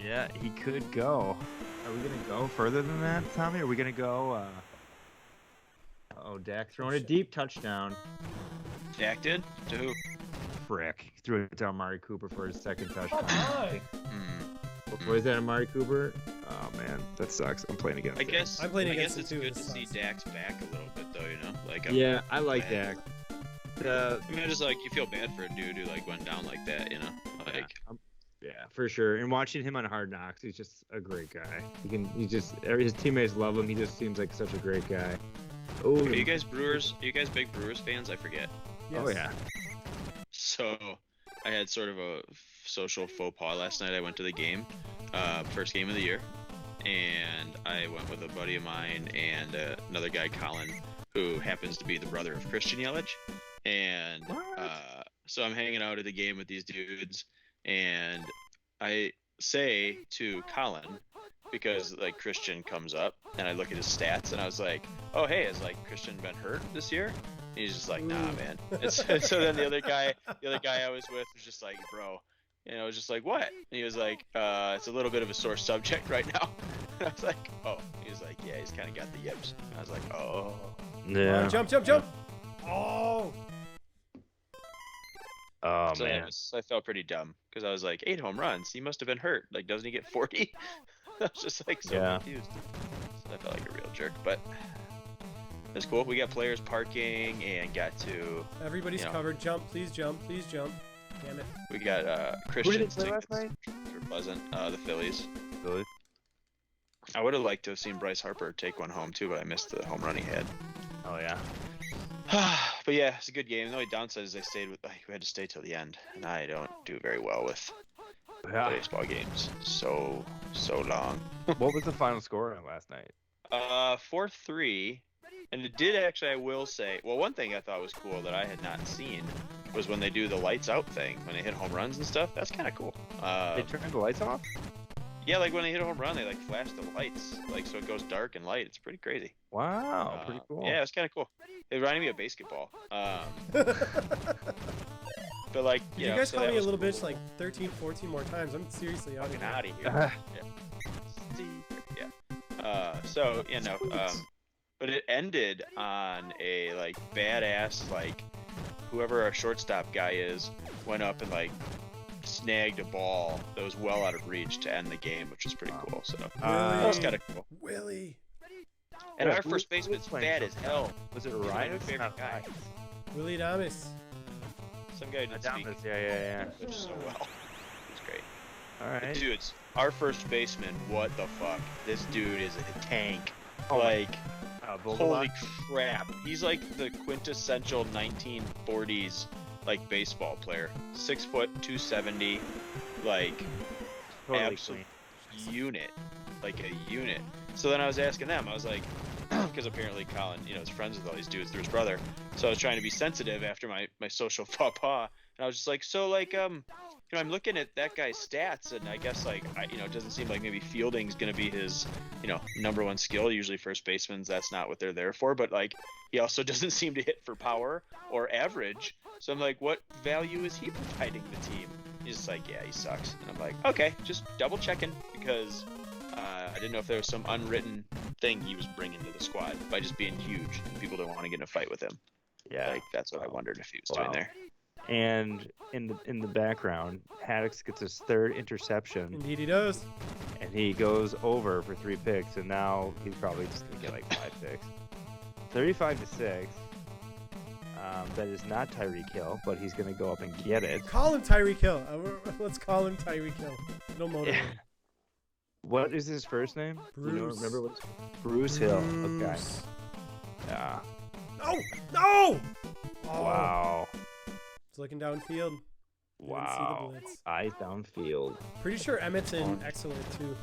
Yeah, he could go. Are we gonna go further than that, Tommy? Are we gonna go? Dak throwing a deep touchdown. Dak did? To who? Frick. He threw it to Amari Cooper for his 2nd touchdown. Mm. Was that Amari Cooper? Oh man, that sucks. I'm playing against. I guess it's good to see Dak's back a little bit, though. You know, like I like Dak. I mean, just like you feel bad for a dude who like went down like that. You know, like. Yeah, for sure. And watching him on Hard Knocks, he's just a great guy. His teammates love him. He just seems like such a great guy. Oh, are you guys Brewers? Are you guys big Brewers fans? I forget. Yes. Oh yeah. So, I had sort of a social faux pas last night. I went to the game, first game of the year, and I went with a buddy of mine and another guy, Colin, who happens to be the brother of Christian Yelich. And so I'm hanging out at the game with these dudes, and I say to Colin, because like Christian comes up, and I look at his stats, and I was like, "Oh hey, has like Christian been hurt this year?" And he's just like, "Nah, man." And so then the other guy I was with was just like, "Bro," and I was just like, "What?" And he was like, "It's a little bit of a sore subject right now." And I was like, "Oh." He was like, "Yeah, he's kind of got the yips." And I was like, "Oh." Yeah. Jump! Oh. Oh So man. I felt pretty dumb because I was like, 8 home runs. He must have been hurt. Like, doesn't he get 40? I was just like so confused. So I felt like a real jerk, but it's cool. We got players parking and got to. Everybody's covered. Jump! Please jump! Please jump! Damn it! We got Christian's tickets for Pleasant, the Phillies. Phillies. I would have liked to have seen Bryce Harper take one home too, but I missed the home run he had. Oh yeah. But yeah, it's a good game. The only downside is we had to stay till the end, and I don't do very well with baseball games. So long. What was the final score on last night? 4-3, and it did actually. I will say, well, one thing I thought was cool that I had not seen was when they do the lights out thing when they hit home runs and stuff. That's kind of cool. They turned the lights off? Yeah, like when they hit a home run, they like flash the lights, like so it goes dark and light. It's pretty crazy. Wow, pretty cool. Yeah, it's kind of cool. It reminded me of basketball. But like, you guys call me a little bitch like 13, 14 more times. I'm seriously out of here. Yeah. So you know, but it ended on a like badass like whoever our shortstop guy is went up and like snagged a ball that was well out of reach to end the game, which was pretty cool. So that was kind of cool. Willie. And our first baseman's fat as hell. Was it Ryan? My favorite guy. Willie Adames. Some guy didn't speak. Yeah. Which so well. It's great. All right. But dudes, our first baseman. What the fuck? This dude is a tank. Oh, like, holy crap! He's like the quintessential 1940s like baseball player. 6 foot, 270, like Totally absolute unit, like a unit. So then I was asking them. I was like, because apparently Colin, you know, is friends with all these dudes through his brother. So I was trying to be sensitive after my social faux pas, and I was just like, so like, you know, I'm looking at that guy's stats, and I guess like, you know, it doesn't seem like maybe fielding's gonna be his, you know, #1 skill. Usually first baseman's that's not what they're there for. But like, he also doesn't seem to hit for power or average. So I'm like, what value is he providing the team? He's just like, yeah, he sucks. And I'm like, okay, just double checking because I didn't know if there was some unwritten thing he was bringing to the squad by just being huge and people don't want to get in a fight with him. Yeah, like that's what I wondered if he was doing there. And in the background, Haddix gets his 3rd interception. Indeed, he does. And he goes over for 3 picks, and now he's probably just gonna get like 5 picks. 35-6. That is not Tyreek Hill, but he's gonna go up and get it. Call him Tyreek Hill. Let's call him Tyreek Hill. No motive. What is his first name? Bruce. You don't remember what? Bruce Hill. Okay. Yeah. No! Oh. Wow. He's looking downfield. Wow. Didn't see the blitz. Eyes downfield. Pretty sure Emmett's in excellent too.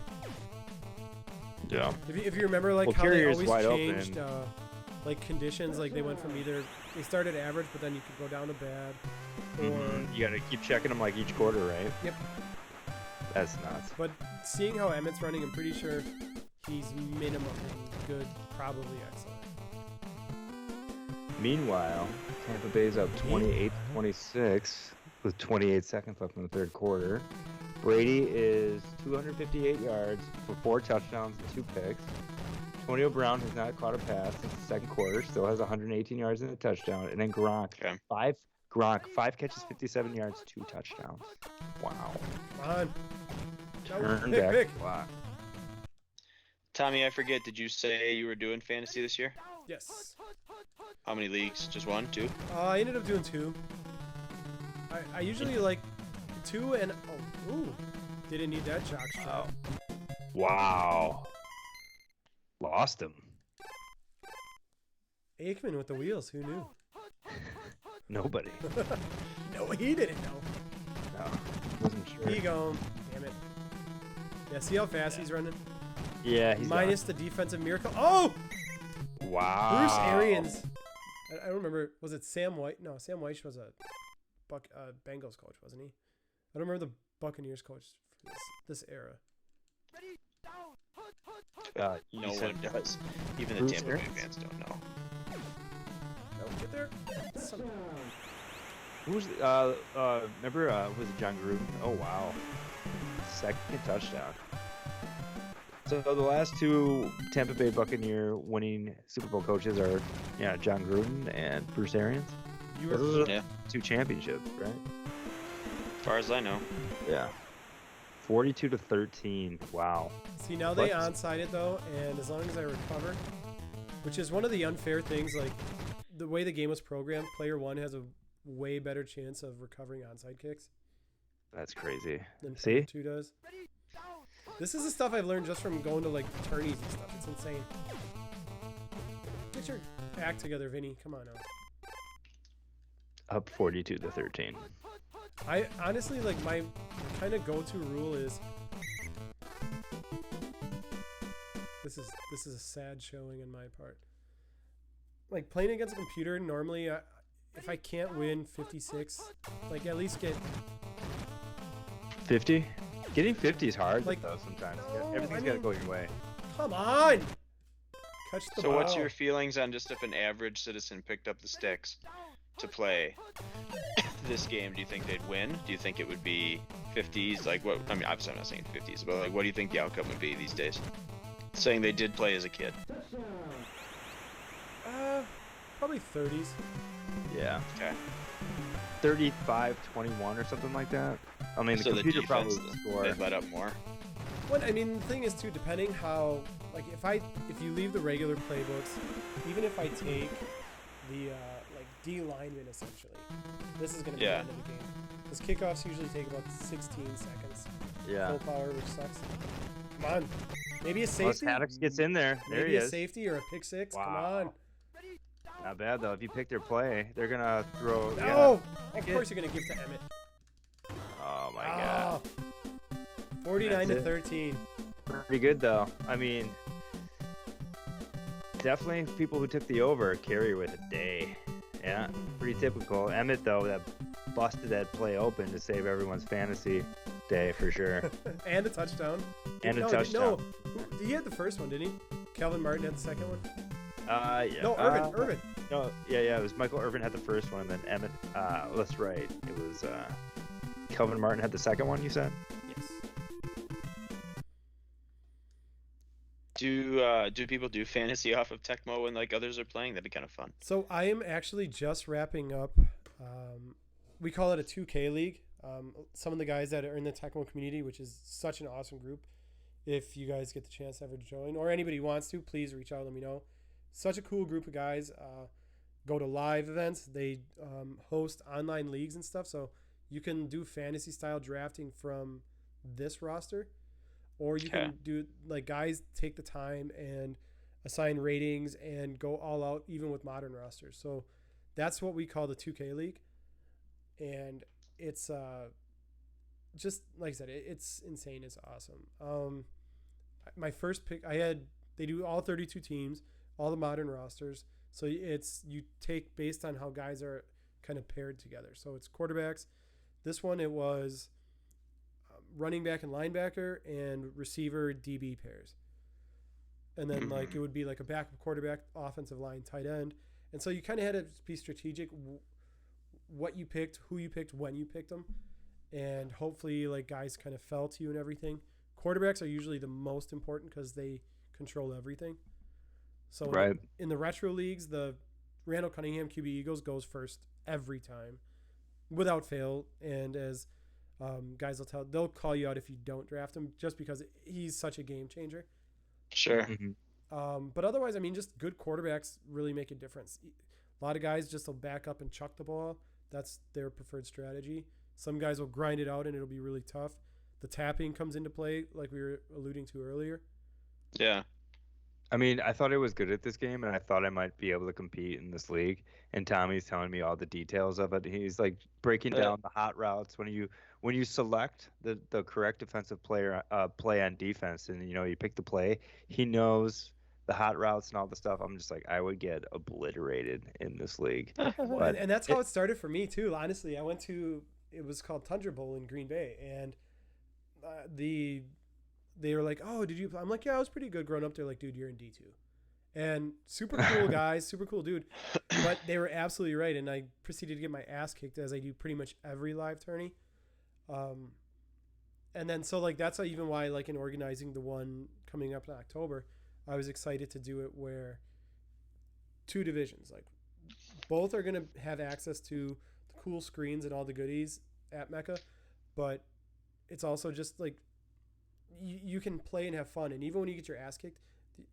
Yeah. If you remember, like how they always changed like conditions, like they went from they started average, but then you could go down to bad. Or You gotta keep checking them like each quarter, right? Yep. That's nuts. But seeing how Emmett's running, I'm pretty sure he's minimum good, probably excellent. Meanwhile, Tampa Bay's up 28-26 with 28 seconds left in the 3rd quarter. Brady is 258 yards for 4 touchdowns and 2 picks. Antonio Brown has not caught a pass since the 2nd quarter, still has 118 yards and a touchdown. And then Gronk, 5 catches, 57 yards, 2 touchdowns. Wow. Come on. Turn back. Wow. Tommy, I forget, did you say you were doing fantasy this year? Yes. How many leagues? Just 1, 2? I ended up doing 2. I usually like 2 and didn't need that jock strap. Wow. Lost him. Aikman with the wheels. Who knew? Nobody. No, he didn't know. Wasn't sure. He going. Damn it. Yeah, see how fast he's running? Yeah, he's Minus the defensive miracle. Oh! Wow. Bruce Arians. I don't remember. Was it Sam White? No, Sam White was a Bengals coach, wasn't he? I don't remember the Buccaneers coach for this era. No one does. Even the Bruce Tampa Bay Arians? fans don't know. Get there. Who's remember was it John Gruden? Oh wow. Second touchdown. So the last two Tampa Bay Buccaneer winning Super Bowl coaches are John Gruden and Bruce Arians. Those are Yeah. 2 championships, right? As far as I know. Yeah. 42-13. Wow. See, now they onside it though, and as long as I recover, which is one of the unfair things, like the way the game was programmed, player 1 has a way better chance of recovering onside kicks That's crazy. than See? player 2 does. This is the stuff I've learned just from going to like tourneys and stuff. It's insane. Get your act together, Vinny. Come on now. Up 42-13. I honestly, like, my kind of go-to rule is this is a sad showing on my part. Like, playing against a computer, normally if I can't win 56, like, at least get 50? Getting 50 is hard Like, though sometimes. no, Everything's I got to mean- go your way. come on, catch the So ball. what's your feelings on just if an average citizen picked up the sticks to play this game? Do you think they'd win? Do you think it would be 50s? Like what? I mean, obviously I'm not saying 50s, but like, what do you think the outcome would be these days? Saying they did play as a kid. Probably 30s. Yeah. Okay. 35-21 or something like that. I mean, the So computer probably defense, would score. they let up more. What I mean, the thing is too, depending how, like, if you leave the regular playbooks, even if I take the like D lineman essentially, this is gonna be the end of the game. Because kickoffs usually take about 16 seconds. Yeah. Full power, which sucks. Come on, maybe a Unless safety. Haddix gets in there. There Maybe he a is. safety or a pick six. Come Wow. on. Not bad though. If you pick their play, they're gonna throw. No, Yeah. of course you're gonna give to Emmett. Oh my god. 49 to That's it. 13. Pretty good though. I mean, definitely people who took the over carry with a day. Yeah, pretty typical. Emmett though, that busted that play open to save everyone's fantasy day for sure. And a touchdown. And a No, touchdown. he had the first one, didn't he? Calvin Martin had the second one. Yeah. No, Irvin. No, yeah. It was Michael Irvin had the first one, and then Emmett. That's right. It was Kelvin Martin had the second one. You said. Yes. Do people do fantasy off of Tecmo when like others are playing? That'd be kind of fun. So I am actually just wrapping up. We call it a 2K league. Some of the guys that are in the Tecmo community, which is such an awesome group. If you guys get the chance to ever join, or anybody wants to, please reach out. Let me know. Such a cool group of guys. Go to live events. They host online leagues and stuff. So you can do fantasy style drafting from this roster, or you can do like guys take the time and assign ratings and go all out even with modern rosters. So that's what we call the 2K league, and it's just like I said, it's insane. It's awesome. My first pick, they do all 32 teams, all the modern rosters. So you take based on how guys are kind of paired together. So it's quarterbacks. This one, it was running back and linebacker and receiver DB pairs. And then like it would be like a backup quarterback, offensive line, tight end. And so you kind of had to be strategic what you picked, who you picked, when you picked them. And hopefully like guys kind of fell to you and everything. Quarterbacks are usually the most important because they control everything. So Right. in the retro leagues, the Randall Cunningham QB Eagles goes first every time without fail. And as guys will they'll call you out if you don't draft him just because he's such a game changer. Sure. Mm-hmm. But otherwise, I mean, just good quarterbacks really make a difference. A lot of guys just will back up and chuck the ball. That's their preferred strategy. Some guys will grind it out and it'll be really tough. The tapping comes into play like we were alluding to earlier. Yeah. I mean, I thought I was good at this game, and I thought I might be able to compete in this league. And Tommy's telling me all the details of it. He's like breaking down the hot routes when you select the correct defensive player play on defense, and you pick the play. He knows the hot routes and all the stuff. I'm just like, I would get obliterated in this league. Well, But and that's how it started for me too. Honestly, I went to it was called Tundra Bowl in Green Bay, and they were like, "Oh, did you?" I'm like, "Yeah, I was pretty good growing up." They're like, "Dude, you're in D2," and super cool guys, super cool dude. But they were absolutely right, and I proceeded to get my ass kicked as I do pretty much every live tourney. And then so like that's even why like in organizing the one coming up in October, I was excited to do it where two divisions like both are gonna have access to the cool screens and all the goodies at Mecca, but it's also just like you can play and have fun. And even when you get your ass kicked,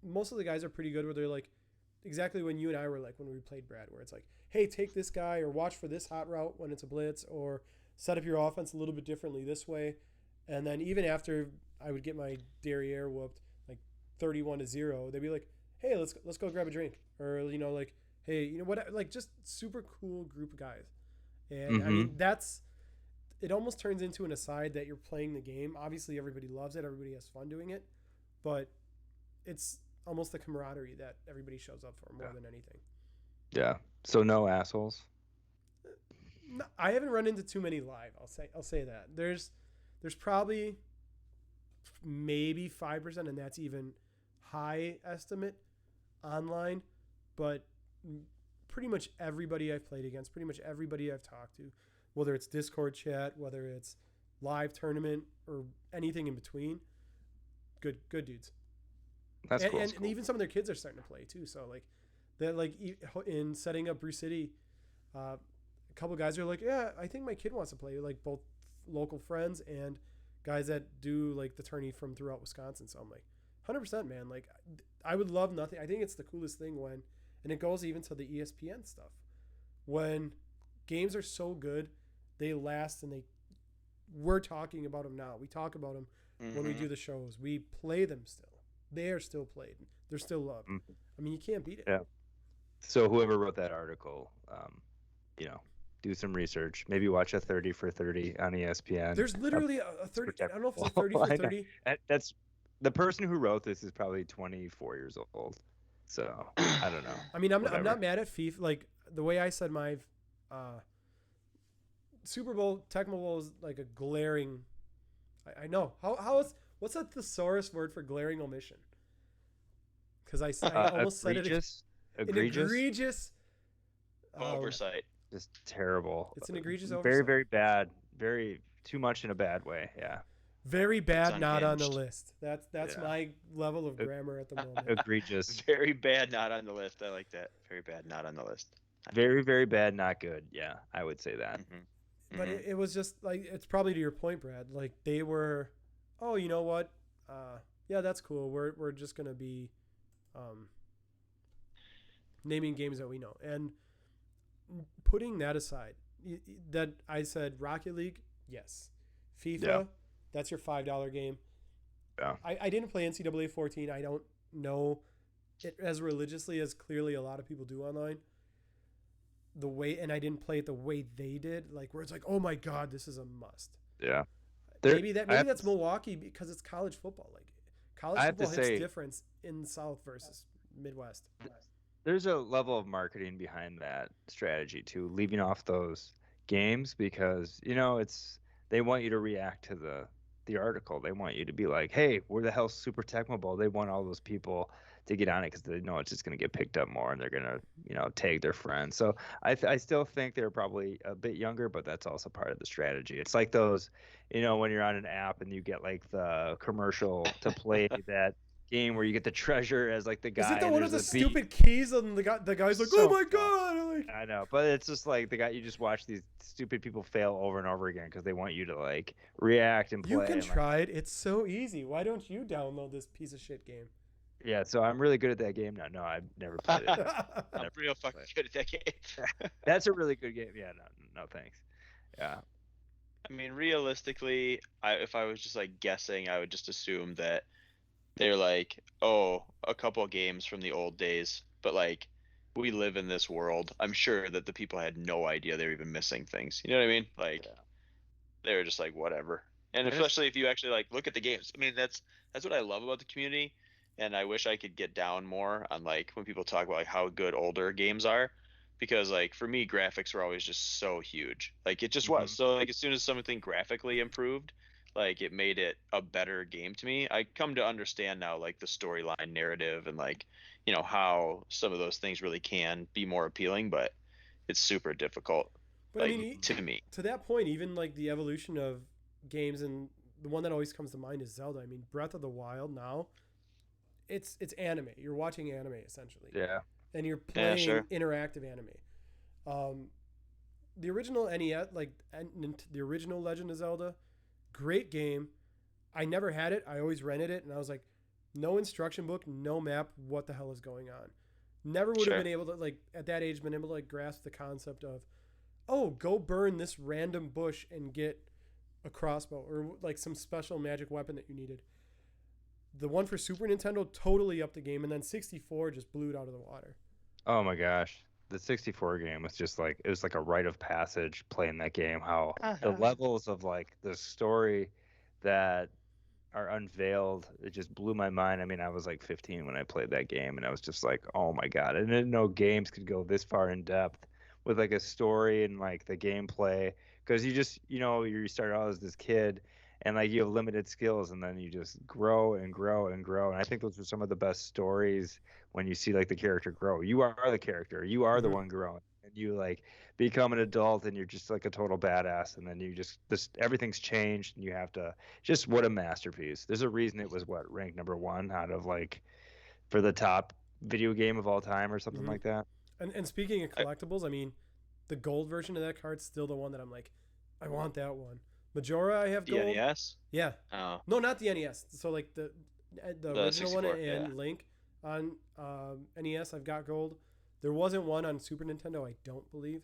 most of the guys are pretty good where they're like exactly when you and I were like when we played Brad, where it's like, hey, take this guy or watch for this hot route when it's a blitz or set up your offense a little bit differently this way. And then even after I would get my derriere whooped like 31-0, they'd be like, hey, let's go grab a drink, or like, hey, what, like just super cool group of guys. And I mean that's it almost turns into an aside that you're playing the game. Obviously everybody loves it, everybody has fun doing it, but it's almost the camaraderie that everybody shows up for more than anything. yeah, so no assholes. No, I haven't run into too many live. I'll say that. There's probably maybe 5%, and that's even high estimate online, but pretty much everybody I've played against, pretty much everybody I've talked to, whether it's Discord chat, whether it's live tournament or anything in between, good dudes. That's cool. And even some of their kids are starting to play too. So like that, like in setting up Brew City, a couple guys are like, yeah, I think my kid wants to play, like both local friends and guys that do like the tourney from throughout Wisconsin. So I'm like 100%, man. Like I would love nothing. I think it's the coolest thing when, and it goes even to the ESPN stuff, when games are so good, they last, and we're talking about them now. We talk about them when we do the shows. We play them still. They are still played. They're still loved. I mean, you can't beat it. Yeah. So whoever wrote that article, do some research. Maybe watch a 30 for 30 on ESPN. There's literally a 30. I don't know if it's a 30 for 30. That's the person who wrote this is probably 24 years old. So I don't know. I mean, I'm not mad at FIFA. Like the way I said my Super Bowl, Tecmo Bowl is like a glaring. I know what's that thesaurus word for glaring omission? Because I almost said it. Egregious oversight. Just terrible. It's an egregious very, oversight. Very, very bad. Very too much in a bad way. Yeah. Very bad, not on the list. That's my level of grammar at the moment. Egregious. Very bad, not on the list. I like that. Very bad, not on the list. Very, very bad, not good. Yeah, I would say that. But it was just like, it's probably to your point, Brad. Like they were, oh, you know what? Yeah, that's cool. We're just gonna be naming games that we know. And putting that aside, that I said Rocket League, yes. FIFA, that's your $5 game. Yeah. I didn't play NCAA 14. I don't know it as religiously as clearly a lot of people do online. And I didn't play it the way they did, like where it's like, oh my God, this is a must. Yeah. Maybe that's Milwaukee because it's college football. Like college football hits difference in South versus Midwest. There's a level of marketing behind that strategy too, leaving off those games because they want you to react to the article. They want you to be like, hey, where the hell's Super Tecmo Bowl? They want all those people to get on it because they know it's just going to get picked up more and they're going to tag their friends. So I still think they're probably a bit younger, but that's also part of the strategy. It's like those, when you're on an app and you get like the commercial to play that game where you get the treasure as like the guy. Is it the one of the stupid keys and the guy's like, oh my God. I know, but it's just like the guy, you just watch these stupid people fail over and over again because they want you to like react and play. You can try it. It's so easy. Why don't you download this piece of shit game? Yeah, so I'm really good at that game now. No, I've never played it. I'm real fucking good at that game. That's a really good game. Yeah, no thanks. Yeah. I mean, realistically, if I was just like guessing, I would just assume that they're like, oh, a couple games from the old days, but like we live in this world. I'm sure that the people had no idea they were even missing things. You know what I mean? Like Yeah. they were just like whatever. And And especially if you actually like look at the games. I mean, that's what I love about the community. And I wish I could get down more on like when people talk about like how good older games are, because like for me graphics were always just so huge. Like it just was. So like as soon as something graphically improved, like it made it a better game to me. I come to understand now like the storyline narrative and like, you know, how some of those things really can be more appealing, but it's super difficult But I like mean, to me. to that point, even like the evolution of games, and the one that always comes to mind is Zelda. I mean, Breath of the Wild now, it's anime. You're watching anime essentially, yeah. and you're Yeah, playing sure. interactive anime. Um, the original NES, like the original Legend of Zelda, great game. I never had it. I always rented it, and I was like, no instruction book, no map. What the hell is going on? Never would have Sure. been able to like at that age been able to like grasp the concept of, oh, go burn this random bush and get a crossbow or like some special magic weapon that you needed. The one for Super Nintendo totally upped the game, and then 64 just blew it out of the water. Oh my gosh. The 64 game was just like it was like a rite of passage playing that game. How the levels of like the story that are unveiled, it just blew my mind. I mean, I was like 15 when I played that game, and I was just like, oh my god, I didn't know games could go this far in depth with like a story and like the gameplay. Because you just, you start out as this kid, and like you have limited skills, and then you just grow and grow and grow. And I think those are some of the best stories when you see like the character grow. You are the character, you are the Mm-hmm. one growing, and you like become an adult, and you're just like a total badass. And then you just this everything's changed, and you have to just what a masterpiece. There's a reason it was what ranked number one out of like for the top video game of all time or something Mm-hmm. like that. And speaking of I, collectibles, I mean, the gold version of that card's still the one that I'm like, I want that one. Majora, I have the gold. NES? Yeah, Oh, no, not the NES. So like the the original one 64. and Yeah. Link on NES, I've got gold. There wasn't one on Super Nintendo, I don't believe.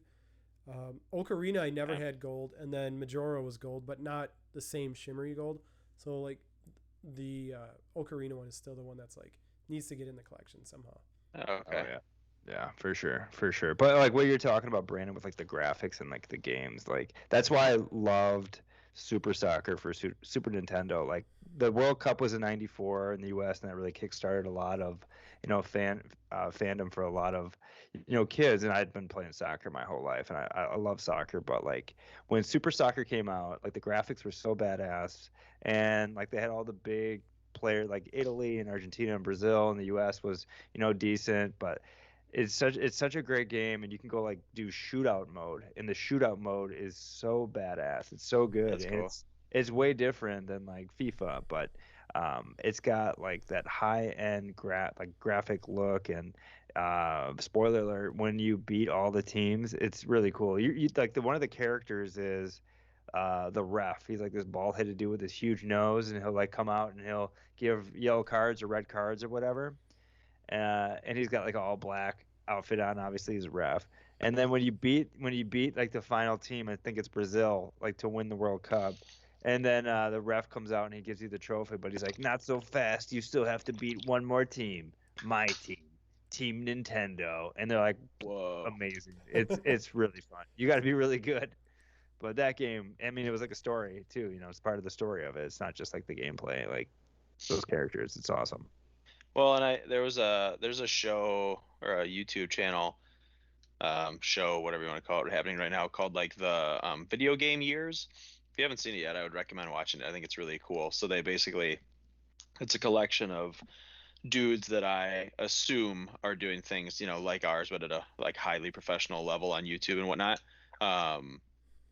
Ocarina, I never Yeah. had gold, and then Majora was gold, but not the same shimmery gold. So like the Ocarina one is still the one that's like needs to get in the collection somehow. Oh, Oh okay. yeah. Yeah, for sure, for sure. But like what you're talking about, Brandon, with like the graphics and like the games, like that's why I loved Super Soccer for Super Nintendo. Like the World Cup was in '94 in the U.S. and that really kickstarted a lot of fandom for a lot of kids. And I'd been playing soccer my whole life, and I love soccer. But like when Super Soccer came out, like the graphics were so badass, and like they had all the big players like Italy and Argentina and Brazil, and the U.S. was decent, but it's such a great game, and you can go like do shootout mode, and the shootout mode is so badass. It's so good, That's and cool. it's way different than like FIFA, but it's got like that high end graphic look, and spoiler alert, when you beat all the teams, it's really cool. You like the one of the characters is the ref. He's like this bald headed dude with this huge nose, and he'll like come out and he'll give yellow cards or red cards or whatever, and he's got like all black outfit on. Obviously, he's a ref. And then when you beat like the final team, I think it's Brazil, like to win the World Cup. And then the ref comes out and he gives you the trophy, but he's like, "Not so fast. You still have to beat one more team, my team, Team Nintendo." And they're like, Whoa. amazing. It's really fun. You got to be really good. But that game, I mean, it was like a story too. It's part of the story of it. It's not just like the gameplay, like those characters. It's awesome. Well, and there's a show or a YouTube channel, show, whatever you want to call it, happening right now called like the video game years. If you haven't seen it yet, I would recommend watching it. I think it's really cool. So they basically, it's a collection of dudes that I assume are doing things, like ours, but at a like highly professional level on YouTube and whatnot. Um,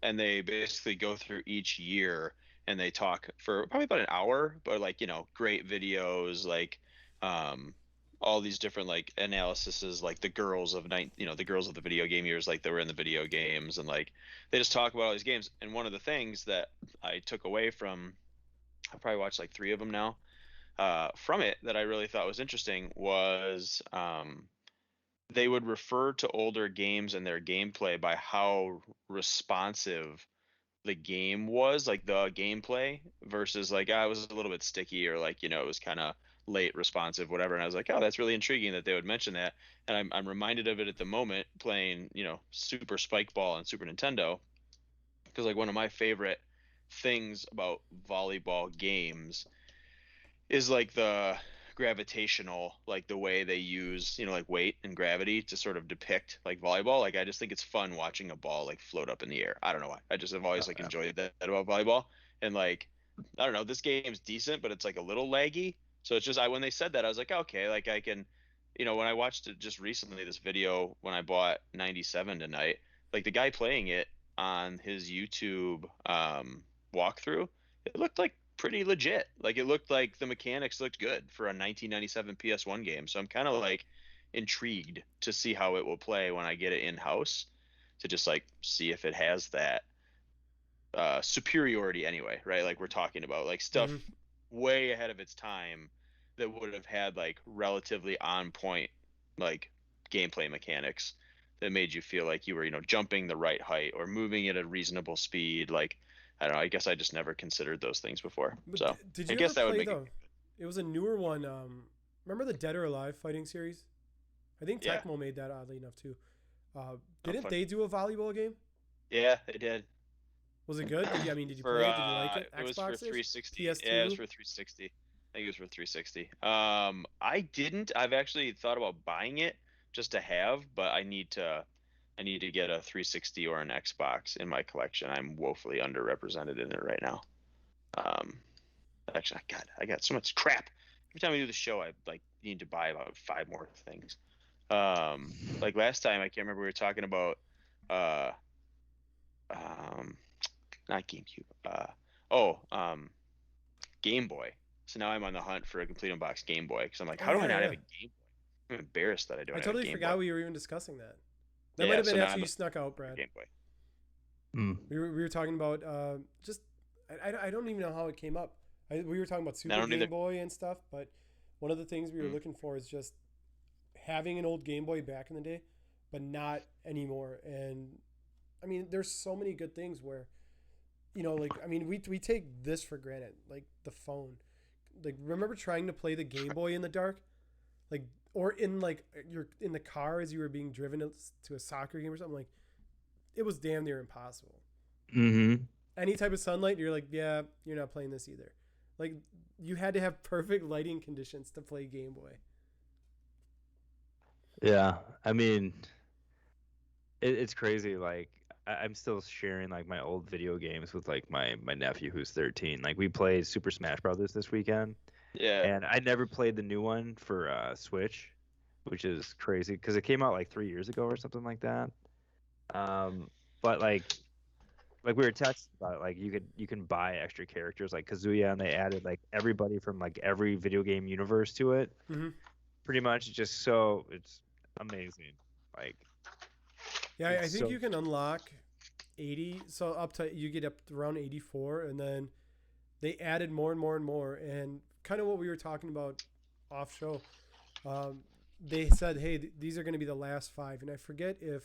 and they basically go through each year and they talk for probably about an hour, but like, great videos, like um all these different like analyses, like the girls of the girls of the video game years, like they were in the video games, and like they just talk about all these games. And one of the things that I took away from, I probably watched like three of them now, from it, that I really thought was interesting was they would refer to older games and their gameplay by how responsive the game was, like the gameplay, versus like I was a little bit sticky, or like it was kind of late responsive, whatever. And I was like, oh, that's really intriguing that they would mention that. And I'm reminded of it at the moment playing, Super Spike Ball on Super Nintendo, because like one of my favorite things about volleyball games is like the gravitational, like the way they use, like weight and gravity to sort of depict like volleyball. Like I just think it's fun watching a ball like float up in the air. I don't know why. I just have always like enjoyed that about volleyball. And like, I don't know, this game's decent, but it's like a little laggy. So it's just when they said that, I was like, okay, like I can, when I watched it just recently, this video when I bought 97 tonight, like the guy playing it on his YouTube walkthrough, it looked like pretty legit. Like it looked like the mechanics looked good for a 1997 PS1 game. So I'm kind of like intrigued to see how it will play when I get it in house, to just like see if it has that superiority anyway, right? Like we're talking about like stuff way ahead of its time that would have had like relatively on point like gameplay mechanics that made you feel like you were, jumping the right height or moving at a reasonable speed. Like, I don't know, I guess I just never considered those things before. But so did you I guess ever that would play make it was a newer one. Remember the Dead or Alive fighting series? I think Tecmo made that, oddly enough, too. Didn't they do a volleyball game? Yeah, they did. Was it good? Did you play it? Did you like it? It was for 360. PS2? Yeah, it was for 360. I think it was for 360. I didn't. I've actually thought about buying it just to have, but I need to get a 360 or an Xbox in my collection. I'm woefully underrepresented in it right now. Actually, I got so much crap. Every time I do the show, I like need to buy about 5 more things. Like last time, I can't remember, we were talking about not GameCube. Game Boy. So now I'm on the hunt for a complete unboxed Game Boy, because I'm like, how do I not have a Game Boy? I'm embarrassed that I don't. I have totally a Game forgot Boy. we were even discussing that. That might have been after you snuck out, Brad. Game Boy. We were talking about I don't even know how it came up. We were talking about Super Game Boy and stuff, but one of the things we were looking for is just having an old Game Boy back in the day, but not anymore. And I mean, there's so many good things where, we take this for granted, like the phone. Like, remember trying to play the Game Boy in the dark, like, or in like you're in the car as you were being driven to a soccer game or something. Like, it was damn near impossible. Any type of sunlight, you're like, yeah, you're not playing this either. Like, you had to have perfect lighting conditions to play Game Boy. Yeah, I mean, it's crazy. Like, I'm still sharing like my old video games with like my nephew who's 13. Like, we played Super Smash Brothers this weekend. Yeah. And I never played the new one for Switch, which is crazy because it came out like 3 years ago or something like that. But like we were texting about it, like you can buy extra characters like Kazuya, and they added like everybody from like every video game universe to it. Pretty much, just so it's amazing. Like, yeah, I think you can unlock 80, so up to you get up to around 84, and then they added more and more and more, and kind of what we were talking about off show. They said, hey, these are going to be the last 5, and I forget if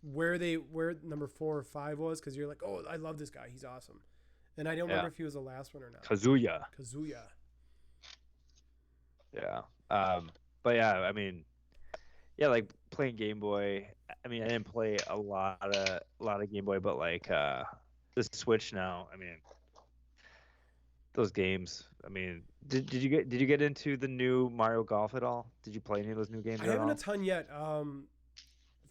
where number 4 or 5 was, because you're like, oh, I love this guy, he's awesome, and I don't remember if he was the last one or not. Kazuya. Yeah. But yeah, I mean, yeah, like playing Game Boy. I mean, I didn't play a lot of Game Boy, but like the Switch now. I mean, those games. I mean, did you get into the new Mario Golf at all? Did you play any of those new games? I haven't a ton yet.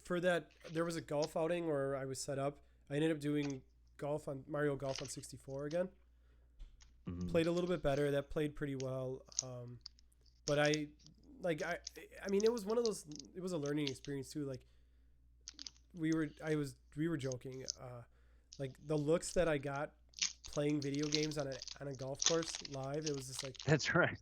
For that, there was a golf outing where I was set up. I ended up doing Mario Golf on 64 again. Played a little bit better. That played pretty well. But I mean, it was one of those. It was a learning experience too. Like, we were joking. Like, the looks that I got playing video games on a golf course live, it was just like, that's right.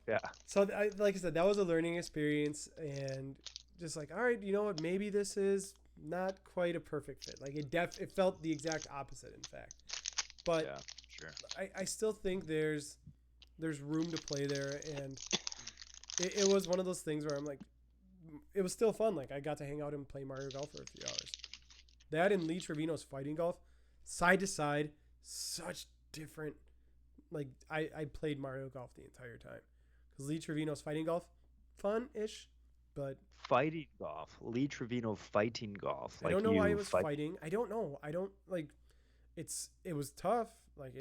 Yeah. So like I said, that was a learning experience, and just like, all right, you know what? Maybe this is not quite a perfect fit. Like, it felt the exact opposite, in fact. But yeah, sure. I still think there's room to play there, and it was one of those things where I'm like, it was still fun. Like, I got to hang out and play Mario Golf for a few hours. That and Lee Trevino's fighting golf, side to side, such different like I played Mario Golf the entire time because Lee Trevino's fighting golf, fun-ish, but Fighting golf. Lee Trevino fighting golf. I Like don't know why it you was fight. fighting. I don't know. I don't like. It was tough. Like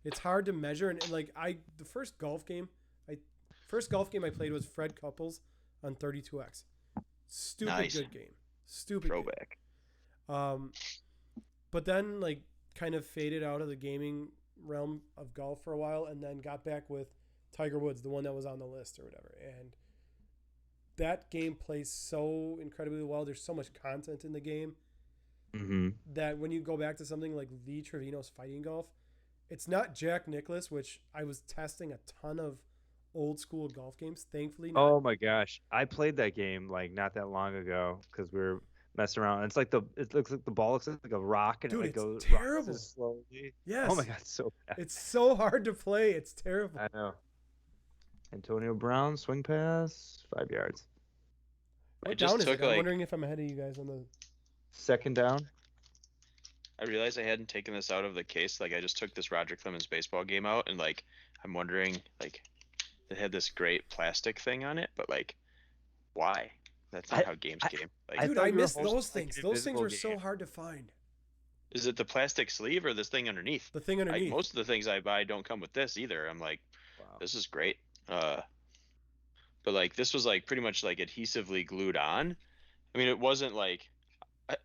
it's hard to measure and like the first golf game I played was Fred Couples on 32X. Stupid Nice. good game. Stupid good. Throwback. But then like kind of faded out of the gaming realm of golf for a while, and then got back with Tiger Woods, the one that was on the list or whatever. And that game plays so incredibly well. There's so much content in the game Mm-hmm. that when you go back to something like Lee Trevino's fighting golf, it's not Jack Nicklaus, which I was testing a ton of old school golf games. Thankfully, not. Oh my gosh, I played that game like not that long ago because we were messing around. It looks like the ball looks like a rock and Dude, it like it's goes terrible. rises slowly. Yes. Oh my god, it's so bad. It's so hard to play. It's terrible. I know. Antonio Brown swing pass 5 yards. I What just down is took it? I'm like wondering if I'm ahead of you guys on the. Second down. I realized I hadn't taken this out of the case. Like I just took this Roger Clemens baseball game out, and like I'm wondering, like it had this great plastic thing on it, but like why? That's not how games came. Like, Dude, thought I you were missed hosting, those like, things. an Those things invisible were so game. hard to find. is it the plastic sleeve or this thing underneath? The thing Like underneath. most of the things I buy don't come with this either. I'm like, Wow. this is great. But like this was like pretty much like adhesively glued on. I mean, it wasn't like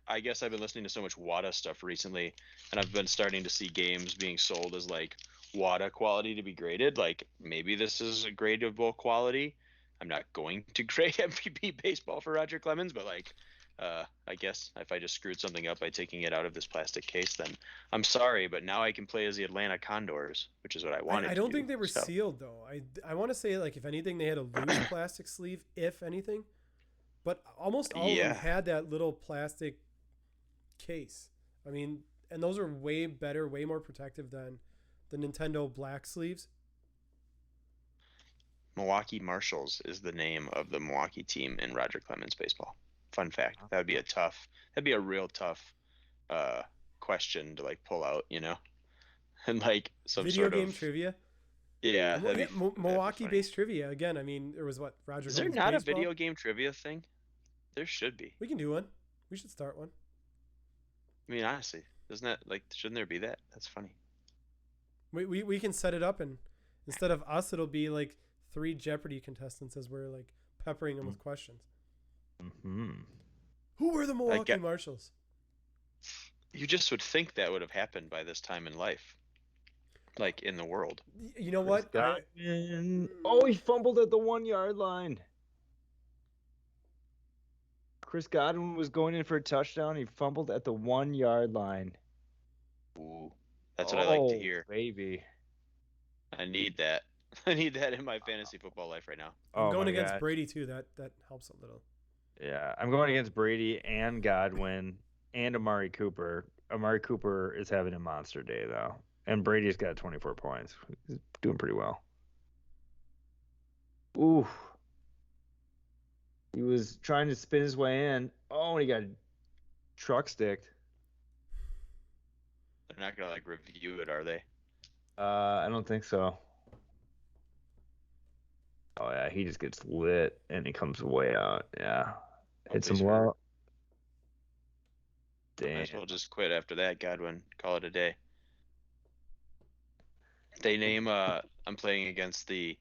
I guess I've been listening to so much WADA stuff recently, and I've been starting to see games being sold as like WADA quality to be graded. Like maybe this is a gradable quality. I'm not going to grade MVP baseball for Roger Clemens, but like I guess if I just screwed something up by taking it out of this plastic case, then I'm sorry, but now I can play as the Atlanta Condors, which is what I wanted. I to don't do. think they were So, sealed though. I want to say like if anything they had a loose plastic sleeve, if anything, but almost all of Yeah. them had that little plastic case. I mean, and those are way better, way more protective than the Nintendo black sleeves. Milwaukee Marshals is the name of the Milwaukee team in Roger Clemens baseball. Fun fact. That'd be a real tough question to like pull out, you know? And like some Video sort game of trivia. yeah, Mo- that'd be, yeah, that'd be Milwaukee funny. based trivia again. I mean, there was what Roger. Is there Clemens not a baseball? video game trivia thing? There should be. We can do one. We should start one. I mean, honestly, isn't that like shouldn't there be that? That's funny. We can set it up, and instead of us, it'll be like 3 Jeopardy contestants as we're like peppering them with questions. Mm-hmm. Who were the Milwaukee get- Marshals? You just would think that would have happened by this time in life, like in the world. You know what? Oh, he fumbled at the 1 yard line. Chris Godwin was going in for a touchdown. He fumbled at the 1 yard line. Ooh, that's what I like to Oh, hear. Baby. I need that. I need that in my fantasy football life right now. I'm Oh going my against God. Brady too. That helps a little. Yeah, I'm going against Brady and Godwin and Amari Cooper. Amari Cooper is having a monster day though, and Brady's got 24 points. He's doing pretty well. Ooh, he was trying to spin his way in. Oh, and he got truck sticked. They're not gonna like review it, are they? I don't think so. Oh yeah, he just gets lit and he comes way out. Yeah, hits him base low. Might Damn. as well just quit after that, Godwin. Call it a day. They name I'm playing against the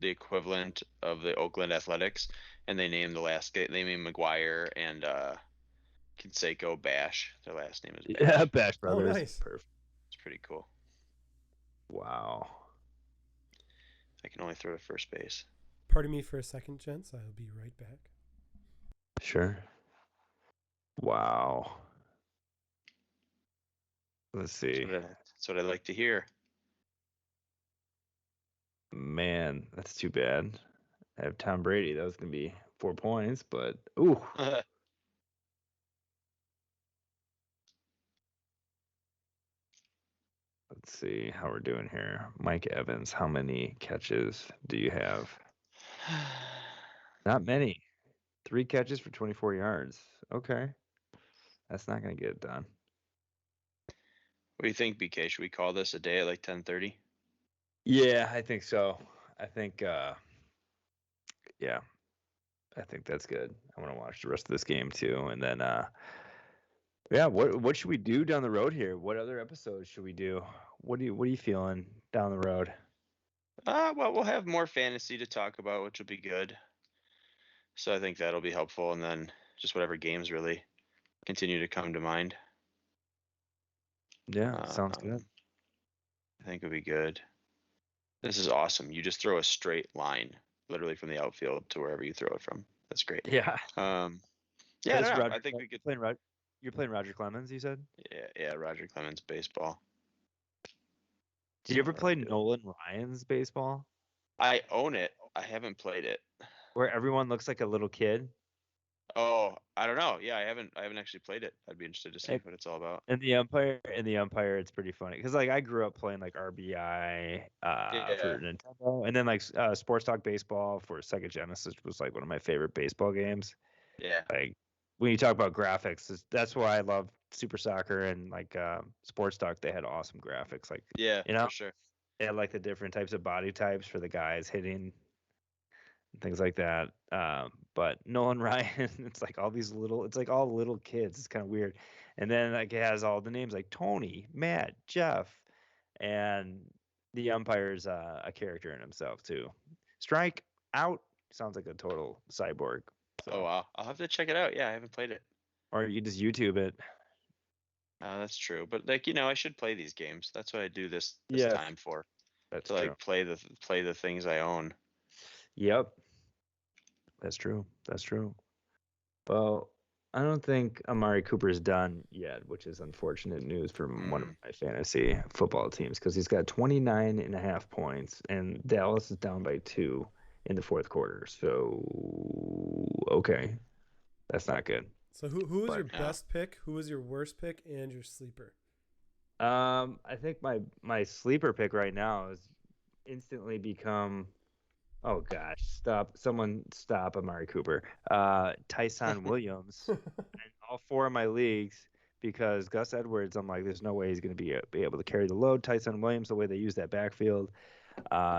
equivalent of the Oakland Athletics, and they name the last guy. They name McGuire and Canseco Bash. Their last name is Bash. Yeah, Bash Oh, Brothers. nice. Perfect. It's pretty cool. Wow. I can only throw to first base. Pardon me for a second, gents. I'll be right back. Sure. Wow. Let's see. That's what I like to hear. Man, that's too bad. I have Tom Brady. That was going to be 4 points, but ooh. Let's see how we're doing here. Mike Evans, how many catches do you have? Not many. 3 catches for 24 yards. Okay. That's not going to get it done. What do you think, BK? Should we call this a day at like 10:30? Yeah, I think so. I think, yeah, I think that's good. I want to watch the rest of this game too, and then, yeah, what should we do down the road here? What other episodes should we do? What are you feeling down the road? Well, we'll have more fantasy to talk about, which will be good. So I think that'll be helpful, and then just whatever games really continue to come to mind. Yeah, sounds good. I think it'll be good. This is awesome. You just throw a straight line, literally from the outfield to wherever you throw it from. That's great. Yeah. Yeah, That's no, Roger, I think we could. You're playing Roger Clemens, you said? Yeah, Roger Clemens baseball. Did you ever play Nolan Ryan's baseball? I own it. I haven't played it. Where everyone looks like a little kid? Oh, I don't know. Yeah, I haven't actually played it. I'd be interested to see what it's all about. In the umpire, it's pretty funny because like I grew up playing like RBI for Nintendo, and then like Sports Talk Baseball for Sega Genesis was like one of my favorite baseball games. Yeah. Like when you talk about graphics, that's why I love Super Soccer and like Sports Talk. They had awesome graphics. Like for sure. They had like the different types of body types for the guys hitting. Things like that. But Nolan Ryan, it's like all little kids. It's kind of weird. And then like it has all the names like Tony, Matt, Jeff, and the umpire's a character in himself too. Strike out sounds like a total cyborg. So. Oh wow, I'll have to check it out. Yeah, I haven't played it. Or you just YouTube it. That's true. But like I should play these games. That's what I do this time for. That's to like play the things I own. Yep. That's true. Well, I don't think Amari Cooper's done yet, which is unfortunate news for one of my fantasy football teams because he's got 29.5 points and Dallas is down by 2 in the fourth quarter. So, okay. That's not good. So who was your best pick? Who was your worst pick and your sleeper? I think my sleeper pick right now has instantly become oh gosh, someone stop Amari Cooper. Tyson Williams in all 4 of my leagues because Gus Edwards, I'm like, there's no way he's going to be able to carry the load. Tyson Williams, the way they use that backfield,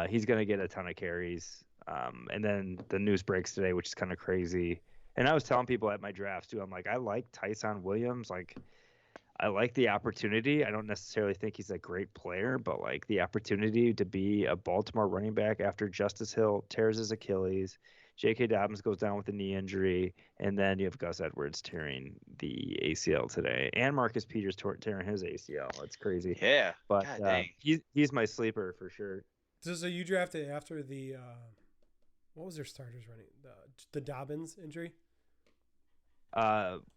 he's going to get a ton of carries. And then the news breaks today, which is kind of crazy. And I was telling people at my drafts too, I'm like, I like Tyson Williams. Like, I like the opportunity. I don't necessarily think he's a great player, but like the opportunity to be a Baltimore running back after Justice Hill tears his Achilles, J.K. Dobbins goes down with a knee injury, and then you have Gus Edwards tearing the ACL today, and Marcus Peters tearing his ACL. It's crazy. Yeah, but he's my sleeper for sure. So you drafted after the what was their starters running? The Dobbins injury?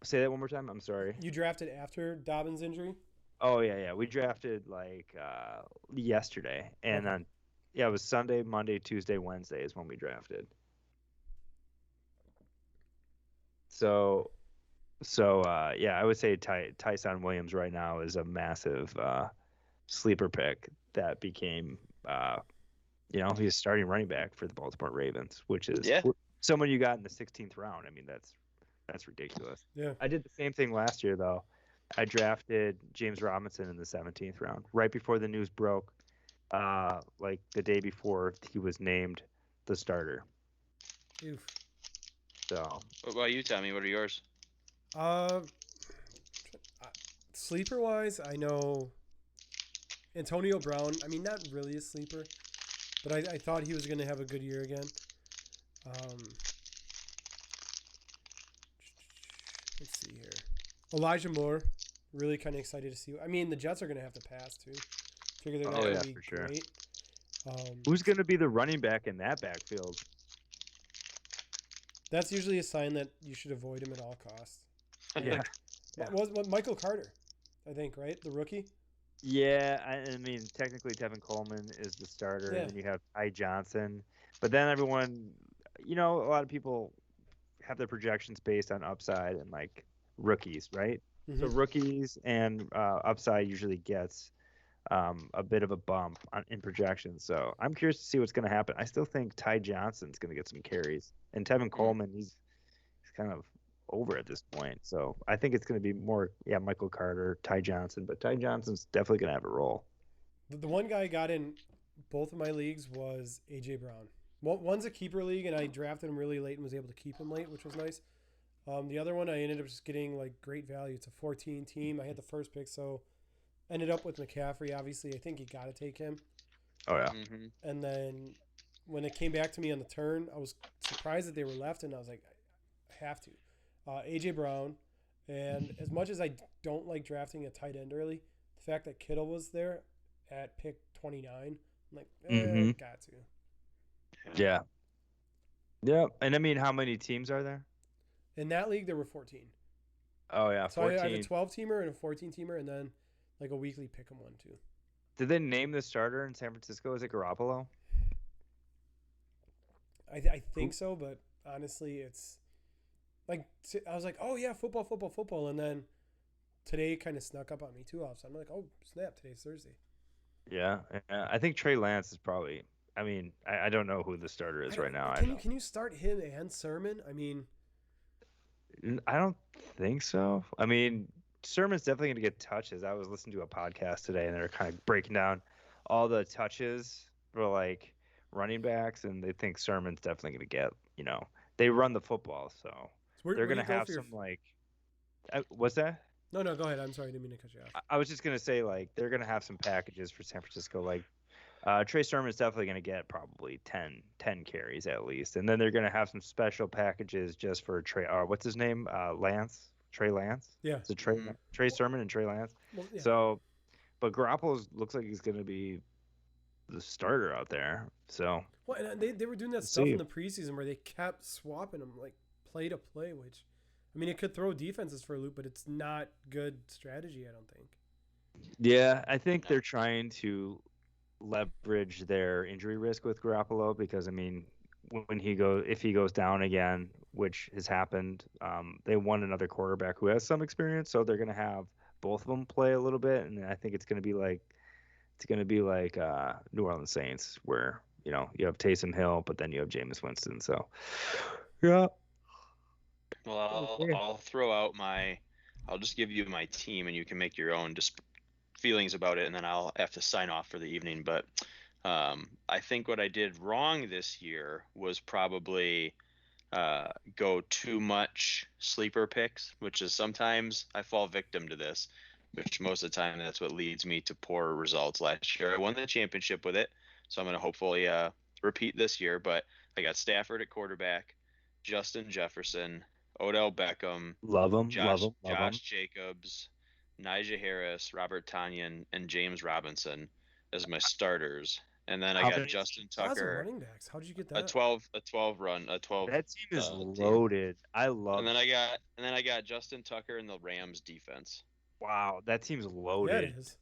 Say that one more time. I'm sorry. You drafted after Dobbins injury? Oh yeah. We drafted like yesterday, and then it was Sunday, Monday, Tuesday, Wednesday is when we drafted. So yeah, I would say Tyson Williams right now is a massive sleeper pick that became he's starting running back for the Baltimore Ravens, which is someone you got in the 16th round. I mean that's ridiculous. Yeah. I did the same thing last year, though. I drafted James Robinson in the 17th round, right before the news broke, like the day before he was named the starter. Oof. So. What about you, Tommy? What are yours? Sleeper-wise, I know Antonio Brown. I mean, not really a sleeper, but I thought he was going to have a good year again. Let's see here. Elijah Moore, really kind of excited to see. I mean, the Jets are going to have to pass too. Figure they're not going to be great. Who's going to be the running back in that backfield? That's usually a sign that you should avoid him at all costs. Yeah. What Michael Carter, I think, right? The rookie? Yeah, I mean, technically Tevin Coleman is the starter, and you have Ty Johnson. But then everyone, a lot of people have their projections based on upside and like rookies, right? Mm-hmm. So rookies and upside usually gets a bit of a bump in projections. So I'm curious to see what's going to happen. I still think Ty Johnson's going to get some carries, and Tevin Coleman, he's kind of over at this point. So I think it's going to be more, Michael Carter, Ty Johnson, but Ty Johnson's definitely going to have a role. The one guy I got in both of my leagues was AJ Brown. One's a keeper league, and I drafted him really late and was able to keep him late, which was nice. The other one, I ended up just getting like great value. It's a 14 team. I had the first pick, so ended up with McCaffrey. Obviously, I think you got to take him. Oh yeah. Mm-hmm. And then when it came back to me on the turn, I was surprised that they were left, and I was like, I have to. AJ Brown, and as much as I don't like drafting a tight end early, the fact that Kittle was there at pick 29, I'm like, got to. Yeah. Yeah. And I mean, how many teams are there? In that league, there were 14. Oh yeah, So 14. I had a 12-teamer and a 14-teamer, and then like a weekly pick 'em one too. Did they name the starter in San Francisco? Is it Garoppolo? I think so, but honestly, it's like I was like, oh yeah, football, and then today kind of snuck up on me too. So I'm like, oh snap, today's Thursday. Yeah. I think Trey Lance is probably. I mean, I don't know who the starter is right now. Can you start him and Sermon? I mean, I don't think so. I mean, Sermon's definitely going to get touches. I was listening to a podcast today, and they're kind of breaking down all the touches for like running backs, and they think Sermon's definitely going to get. They run the football, so they're going to have some like. What's that? No, go ahead. I'm sorry, I didn't mean to cut you off. I was just going to say like they're going to have some packages for San Francisco, like. Trey Sermon's definitely going to get probably 10 carries at least. And then they're going to have some special packages just for Trey. What's his name? Lance? Trey Lance? Yeah. It's Trey Sermon and Trey Lance. Well, yeah. So, but Garoppolo looks like he's going to be the starter out there. So. Well, and they were doing that stuff in the preseason where they kept swapping them like play to play, which, I mean, it could throw defenses for a loop, but it's not good strategy, I don't think. Yeah, I think they're trying to leverage their injury risk with Garoppolo because I mean if he goes down again, which has happened, they want another quarterback who has some experience, so they're going to have both of them play a little bit, and I think it's going to be like New Orleans Saints where you have Taysom Hill, but then you have Jameis Winston. So yeah. Well, I'll throw out I'll just give you my team, and you can make your own feelings about it, and then I'll have to sign off for the evening. But I think what I did wrong this year was probably go too much sleeper picks, which is sometimes I fall victim to this, which most of the time that's what leads me to poor results. Last year I won the championship with it, so I'm going to hopefully repeat this year. But I got Stafford at quarterback, Justin Jefferson, Odell Beckham, love him, Josh Jacobs, Najee Harris, Robert Tonyan, and James Robinson as my starters. And then I got Justin Tucker. Running backs. How did you get that? A 12 run. That team is loaded. I love. And then I got Justin Tucker and the Rams defense. Wow, that team's loaded. Yeah, it is.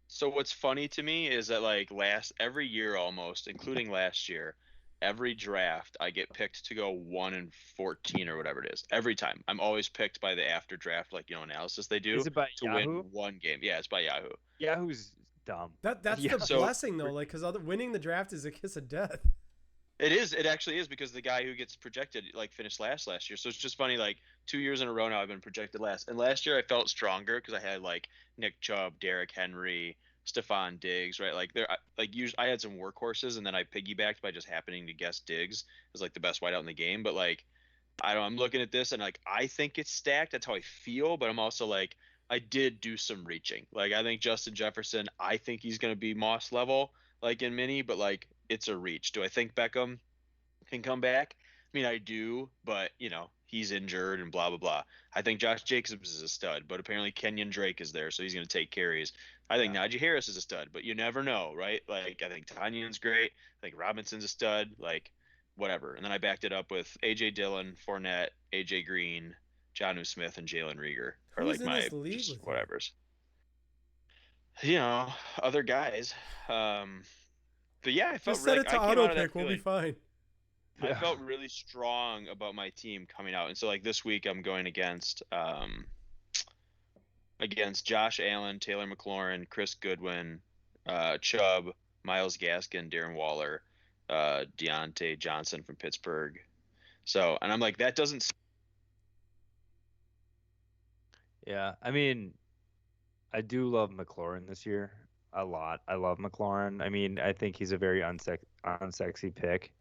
So what's funny to me is that like every year almost, including last year, every draft I get picked to go 1-14 or whatever it is. Every time I'm always picked by the after draft analysis they do to win one game. Yeah, it's by Yahoo. Yahoo's dumb. That's the blessing though, like because winning the draft is a kiss of death. It is. It actually is, because the guy who gets projected finished last year. So it's just funny. 2 years in a row now I've been projected last. And last year I felt stronger because I had Nick Chubb, Derrick Henry, Stephon Diggs, right? Usually I had some workhorses, and then I piggybacked by just happening to guess Diggs as the best wideout in the game. But I'm looking at this and I think it's stacked. That's how I feel. But I'm also I did do some reaching. I think Justin Jefferson, I think he's going to be Moss level in mini, but it's a reach. Do I think Beckham can come back? I mean, I do, but he's injured and blah blah blah. I think Josh Jacobs is a stud, but apparently Kenyon Drake is there, so he's going to take carries. I think Najee Harris is a stud, but you never know, right? I think Tanyan's great. I think Robinson's a stud. Whatever. And then I backed it up with A.J. Dillon, Fournette, A.J. Green, Jonnu Smith, and Jalen Rieger are Who's in my this league just with whatevers. Other guys. But yeah, I felt just set it to auto pick. We'll be fine. I felt really strong about my team coming out, and so this week I'm going against Josh Allen, Taylor McLaurin, Chris Goodwin, Chubb, Myles Gaskin, Darren Waller, Deontay Johnson from Pittsburgh. So, and I'm that doesn't Yeah, I mean, I do love McLaurin this year a lot. I love McLaurin. I mean, I think he's a very unsexy pick,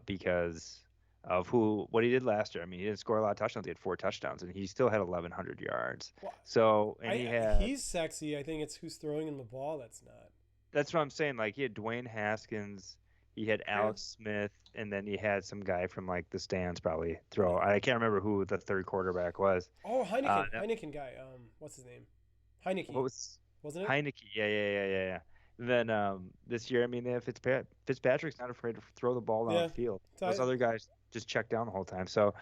because of what he did last year. I mean, he didn't score a lot of touchdowns. He had 4 touchdowns, and he still had 1,100 yards. Well, So, and he's sexy. I think it's who's throwing him the ball that's not. That's what I'm saying. Like, he had Dwayne Haskins, he had Alex Smith, and then he had some guy from like the stands probably throw. I can't remember who the third quarterback was. Oh, Heineken. Heineken guy. What's his name? Heineke. Wasn't it? Heineke? Yeah. Then this year, I mean, they have Fitzpatrick's not afraid to throw the ball down the field. Those other guys just check down the whole time. So,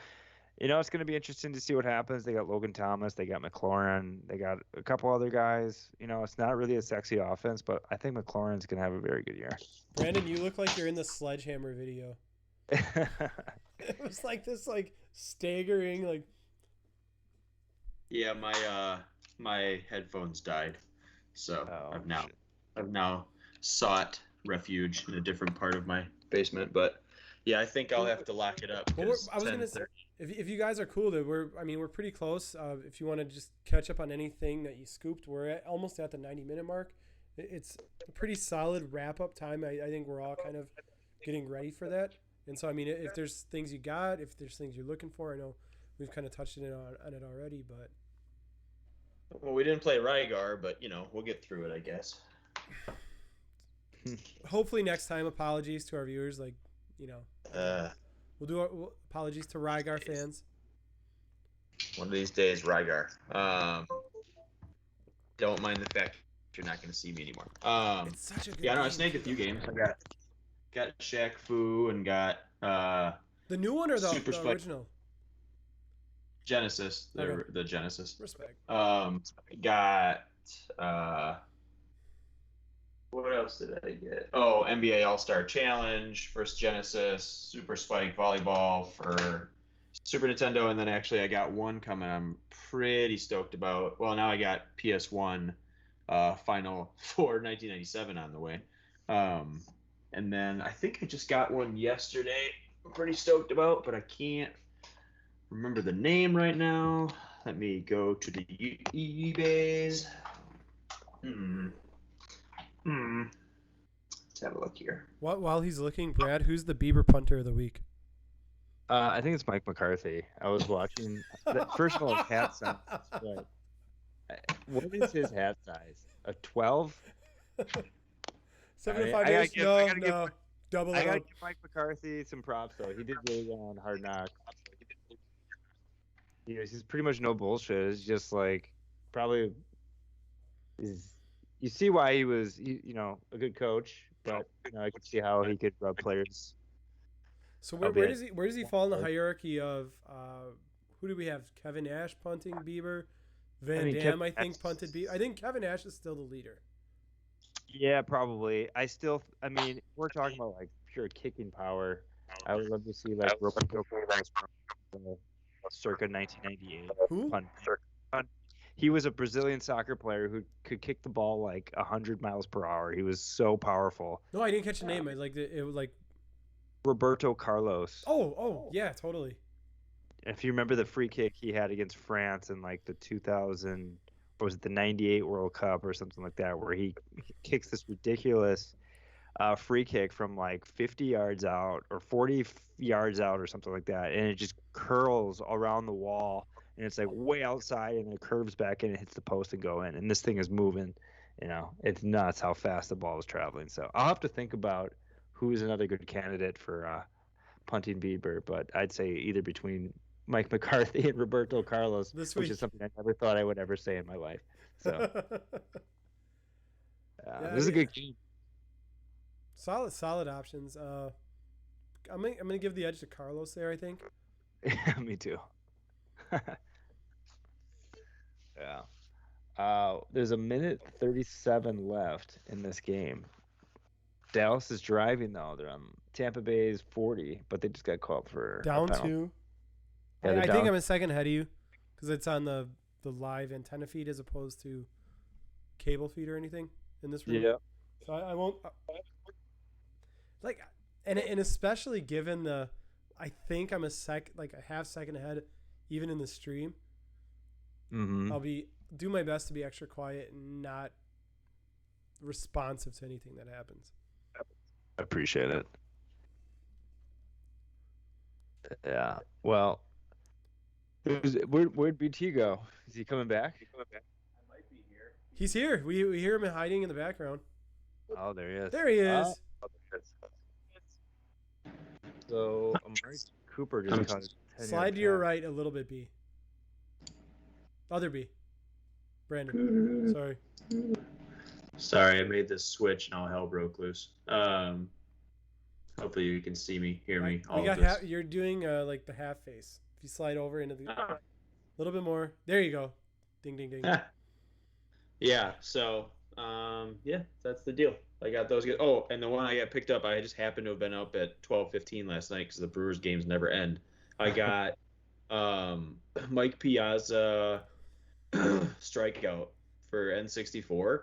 it's going to be interesting to see what happens. They got Logan Thomas, they got McLaurin, they got a couple other guys. It's not really a sexy offense, but I think McLaurin's going to have a very good year. Brandon, you look like you're in the Sledgehammer video. It was like this, like staggering, like. Yeah, my headphones died, so I've now sought refuge in a different part of my basement. But yeah, I think I'll have to lock it up. Well, I was gonna say, if you guys are cool, that we're pretty close. If you want to just catch up on anything that you scooped, we're almost at the 90-minute mark. It's a pretty solid wrap up time. I think we're all kind of getting ready for that. And so, I mean, if there's things you got, if there's things you're looking for, I know we've kind of touched on it already, but. Well, we didn't play Rygar, but we'll get through it, I guess. Hopefully next time. Apologies to our viewers, we'll do apologies to Rygar fans. One of these days, Rygar. Don't mind the fact you're not going to see me anymore. It's such a good game. I snagged a few games. I got Shaq Fu and got the new one or the original. Genesis, the Genesis. Respect. Got what else did I get? Oh, NBA All-Star Challenge, first Genesis, Super Spike Volleyball for Super Nintendo, and then actually I got one coming I'm pretty stoked about. Well, now I got PS1 Final Four 1997 on the way. And then I think I just got one yesterday I'm pretty stoked about, but I can't remember the name right now. Let me go to the eBays. Let's have a look here. While he's looking, Brad, who's the Bieber punter of the week? I think it's Mike McCarthy. I was watching. First of all, his hat size. Right. What is his hat size? A 12? 75 inch? No. Double. I gotta give Mike McCarthy some props though. He did really well on Hard Knocks. He's pretty much no bullshit. It's just like probably you see why he was a good coach, but I could see how he could rub players. So where does he fall in the hierarchy of who do we have? Kevin Nash punting Bieber, Dam I think punted Bieber. I think Kevin Nash is still the leader. Yeah, probably. I mean, we're talking about like pure kicking power. I would love to see like Roberto circa 1998. Who? He was a Brazilian soccer player who could kick the ball like 100 miles per hour. He was so powerful. No, I didn't catch the name. It was like Roberto Carlos. Oh, yeah, totally. If you remember the free kick he had against France in like the 2000, or was it the 98 World Cup or something like that, where he kicks this ridiculous free kick from like 50 yards out or 40 yards out or something like that, and it just curls around the wall, and it's like way outside, and it curves back in and hits the post and go in, and this thing is moving. It's nuts how fast the ball is traveling. So I'll have to think about who's another good candidate for punting Bieber, but I'd say either between Mike McCarthy and Roberto Carlos, which is something I never thought I would ever say in my life. So this is a good game. Solid options. I'm gonna give the edge to Carlos there, I think. Yeah, me too. Yeah. There's a minute 37 left in this game. Dallas is driving though. They're on Tampa Bay's 40, but they just got called for down 2. Yeah, I think I'm a second ahead of you because it's on the live antenna feed as opposed to cable feed or anything in this room. Yeah. So I won't and especially given I think I'm a half second ahead even in the stream. Mm-hmm. I'll do my best to be extra quiet and not responsive to anything that happens. I appreciate it. Yeah. Well, where'd BT go? Is he coming back? He's here. We hear him hiding in the background. Oh, there he is. There he is. Oh, so Amari Cooper just caught his 10-yard Slide to your pass. right a little bit, B. Other B. Brandon. Sorry. Sorry, I made this switch and all hell broke loose. Hopefully you can see me, hear me. We got you're doing like the half face. If you slide over into the a little bit more. There you go. Ding ding ding. Yeah, so yeah, that's the deal. I got those. Oh, and the one I got picked up, I just happened to have been up at 12:15 last night because the Brewers games never end. I got Mike Piazza strikeout for N64,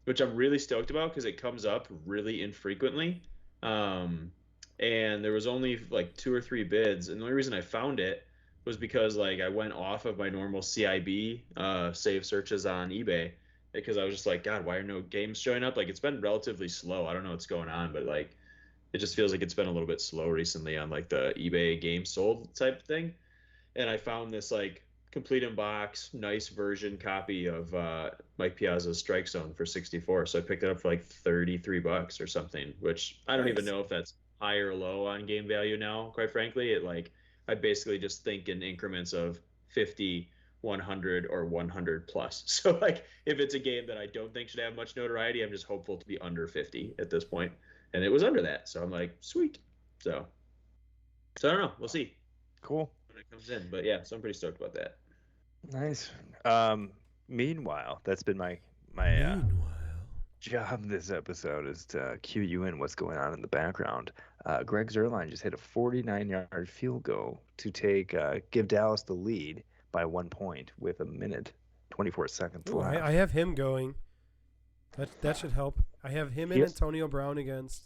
which I'm really stoked about because it comes up really infrequently. And there was only like 2 or 3 bids, and the only reason I found it was because like I went off of my normal CIB save searches on eBay because I was just like, God, why are no games showing up? Like it's been relatively slow. I don't know what's going on, but like it just feels like it's been a little bit slow recently on like the eBay games sold type thing. And I found this like complete in box, nice version copy of Mike Piazza's Strike Zone for 64. So I picked it up for like $33 or something, which I don't even know if that's high or low on game value now. Quite frankly, it like I basically just think in increments of 50, 100, or 100 plus. So like if it's a game that I don't think should have much notoriety, I'm just hopeful to be under 50 at this point. And it was under that, so I'm like, sweet. So I don't know. We'll see. Cool. When it comes in, but yeah, so I'm pretty stoked about that. Nice. Meanwhile, that's been my job this episode is to cue you in what's going on in the background. Greg Zuerlein just hit a 49-yard field goal to give Dallas the lead by 1 point with 1:24 left. I have him going. That should help. I have him and Antonio Brown against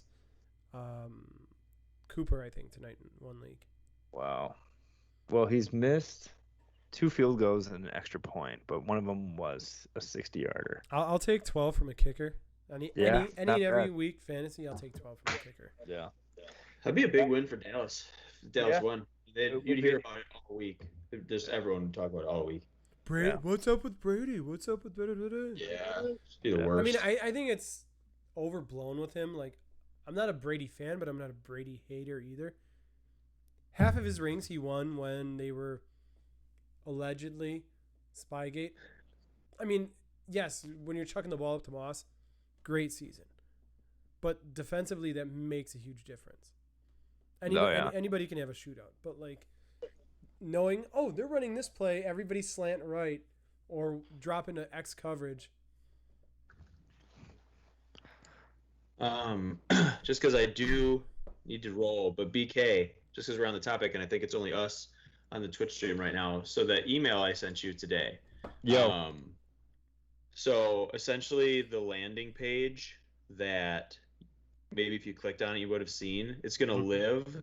Cooper, I think, tonight in one league. Wow. Well, he's missed 2 field goals and an extra point, but one of them was a 60-yarder. I'll take 12 from a kicker. Any every week fantasy, I'll take 12 from a kicker. Yeah. That'd be a big win for Dallas. If Dallas won. You'd hear about it all week. Just everyone would talk about it all week. Brady, what's up with Brady? What's up with Brady? Yeah. Be the worst. I mean, I think it's overblown with him. Like, I'm not a Brady fan, but I'm not a Brady hater either. Half of his rings he won when they were allegedly Spygate. I mean, yes, when you're chucking the ball up to Moss, great season. But defensively, that makes a huge difference. Anybody can have a shootout. But, like, knowing, they're running this play, everybody slant right, or drop into X coverage. Just because I do need to roll, but BK, just because we're on the topic, and I think it's only us on the Twitch stream right now. So the email I sent you today. So essentially the landing page that maybe if you clicked on it, you would have seen, it's going to live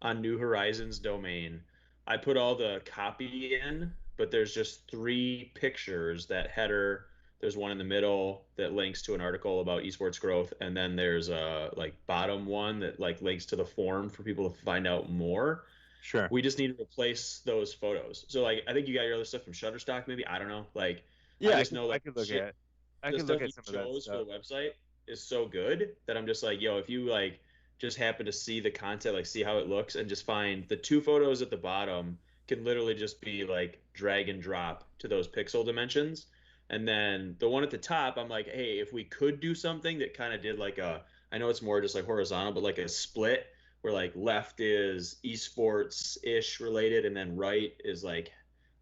on New Horizons domain. I put all the copy in, but there's just 3 pictures, that header. There's one in the middle that links to an article about esports growth. And then there's a like bottom one that like links to the forum for people to find out more. Sure. We just need to replace those photos. So like, I think you got your other stuff from Shutterstock, maybe. I don't know. Like, yeah, I just know like I could look at. I could look at some of that stuff. For the website is so good that I'm just like, yo, if you like just happen to see the content, like see how it looks, and just find the 2 photos at the bottom can literally just be like drag and drop to those pixel dimensions. And then the one at the top, I'm like, hey, if we could do something that kind of did like I know it's more just like horizontal, but like a split where like left is esports-ish related and then right is like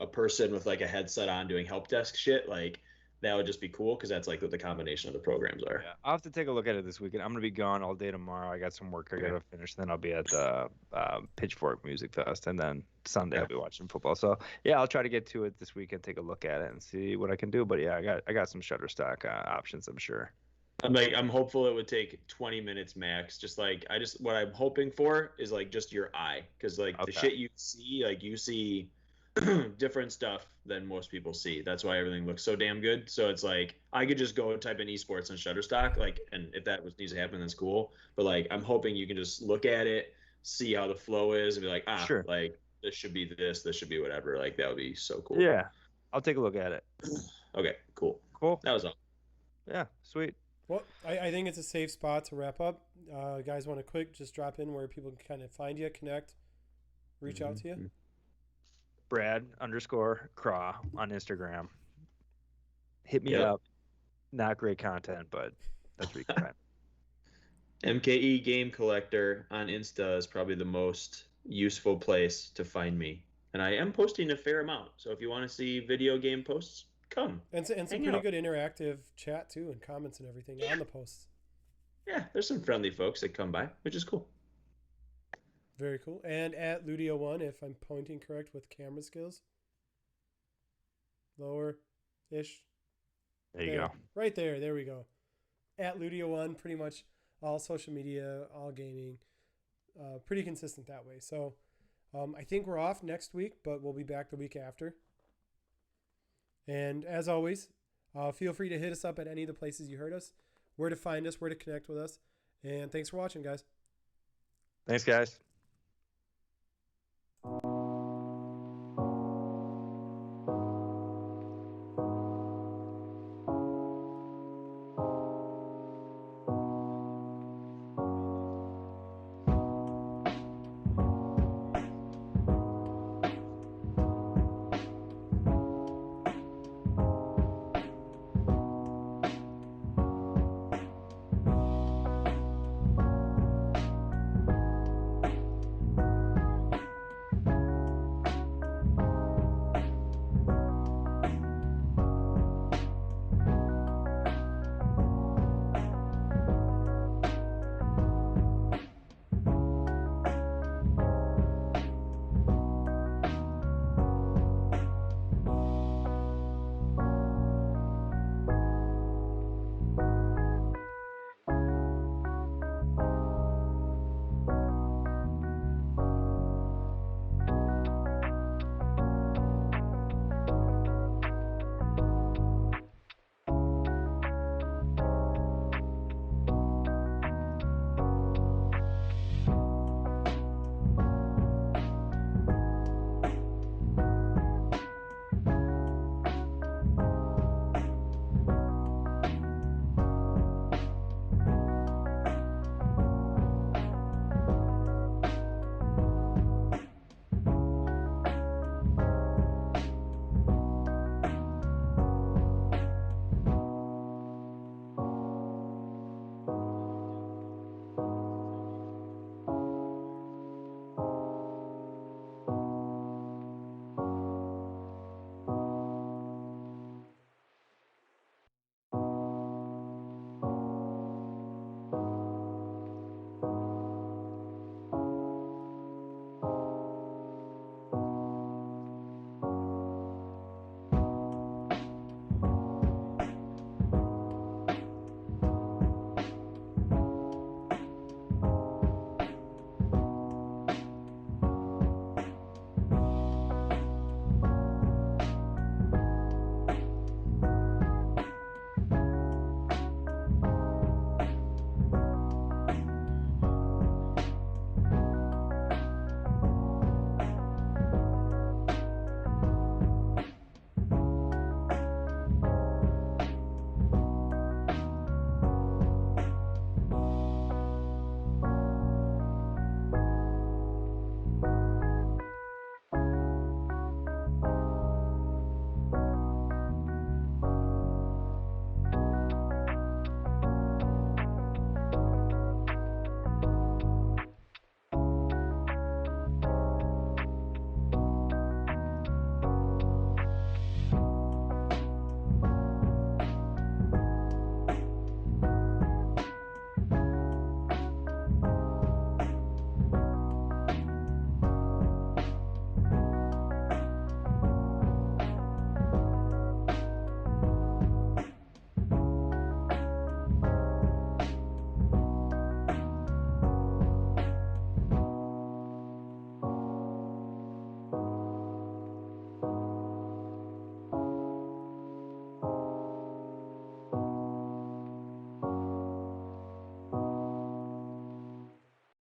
a person with like a headset on doing help desk shit, like that would just be cool because that's like what the combination of the programs are. Yeah, I'll have to take a look at it this weekend. I'm gonna be gone all day tomorrow. I got some work I gotta finish. Then I'll be at the Pitchfork Music Fest, and then Sunday I'll be watching football. So yeah, I'll try to get to it this weekend, take a look at it, and see what I can do. But yeah, I got some Shutterstock options, I'm sure. I'm hopeful it would take 20 minutes max. Just like what I'm hoping for is like just your eye, because like the shit you see, like you see different stuff than most people see. That's why everything looks so damn good. So it's like I could just go type in esports on Shutterstock, like, and if that needs to happen, that's cool. But like, I'm hoping you can just look at it, see how the flow is, and be like, Sure. like this should be this should be whatever. Like that would be so cool. Yeah, I'll take a look at it. Okay, cool. Cool. That was all. Yeah, sweet. Well, I think it's a safe spot to wrap up. Guys, want to just drop in where people can kind of find you, connect, reach out to you? Brad_Craw on Instagram. Hit me Yep. up. Not great content, but that's where you can find me. MKE Game Collector on Insta is probably the most useful place to find me. And I am posting a fair amount. So if you want to see video game posts, come. And some Hang pretty out. good interactive chat too, and comments and everything on the posts. Yeah, there's some friendly folks that come by, which is cool. Very cool. And at Ludio1, if I'm pointing correct with camera skills. Lower-ish. There you go. Right there. There we go. At Ludio1, pretty much all social media, all gaming. Pretty consistent that way. So I think we're off next week, but we'll be back the week after. And as always, feel free to hit us up at any of the places you heard us, where to find us, where to connect with us. And thanks for watching, guys. Thanks, guys.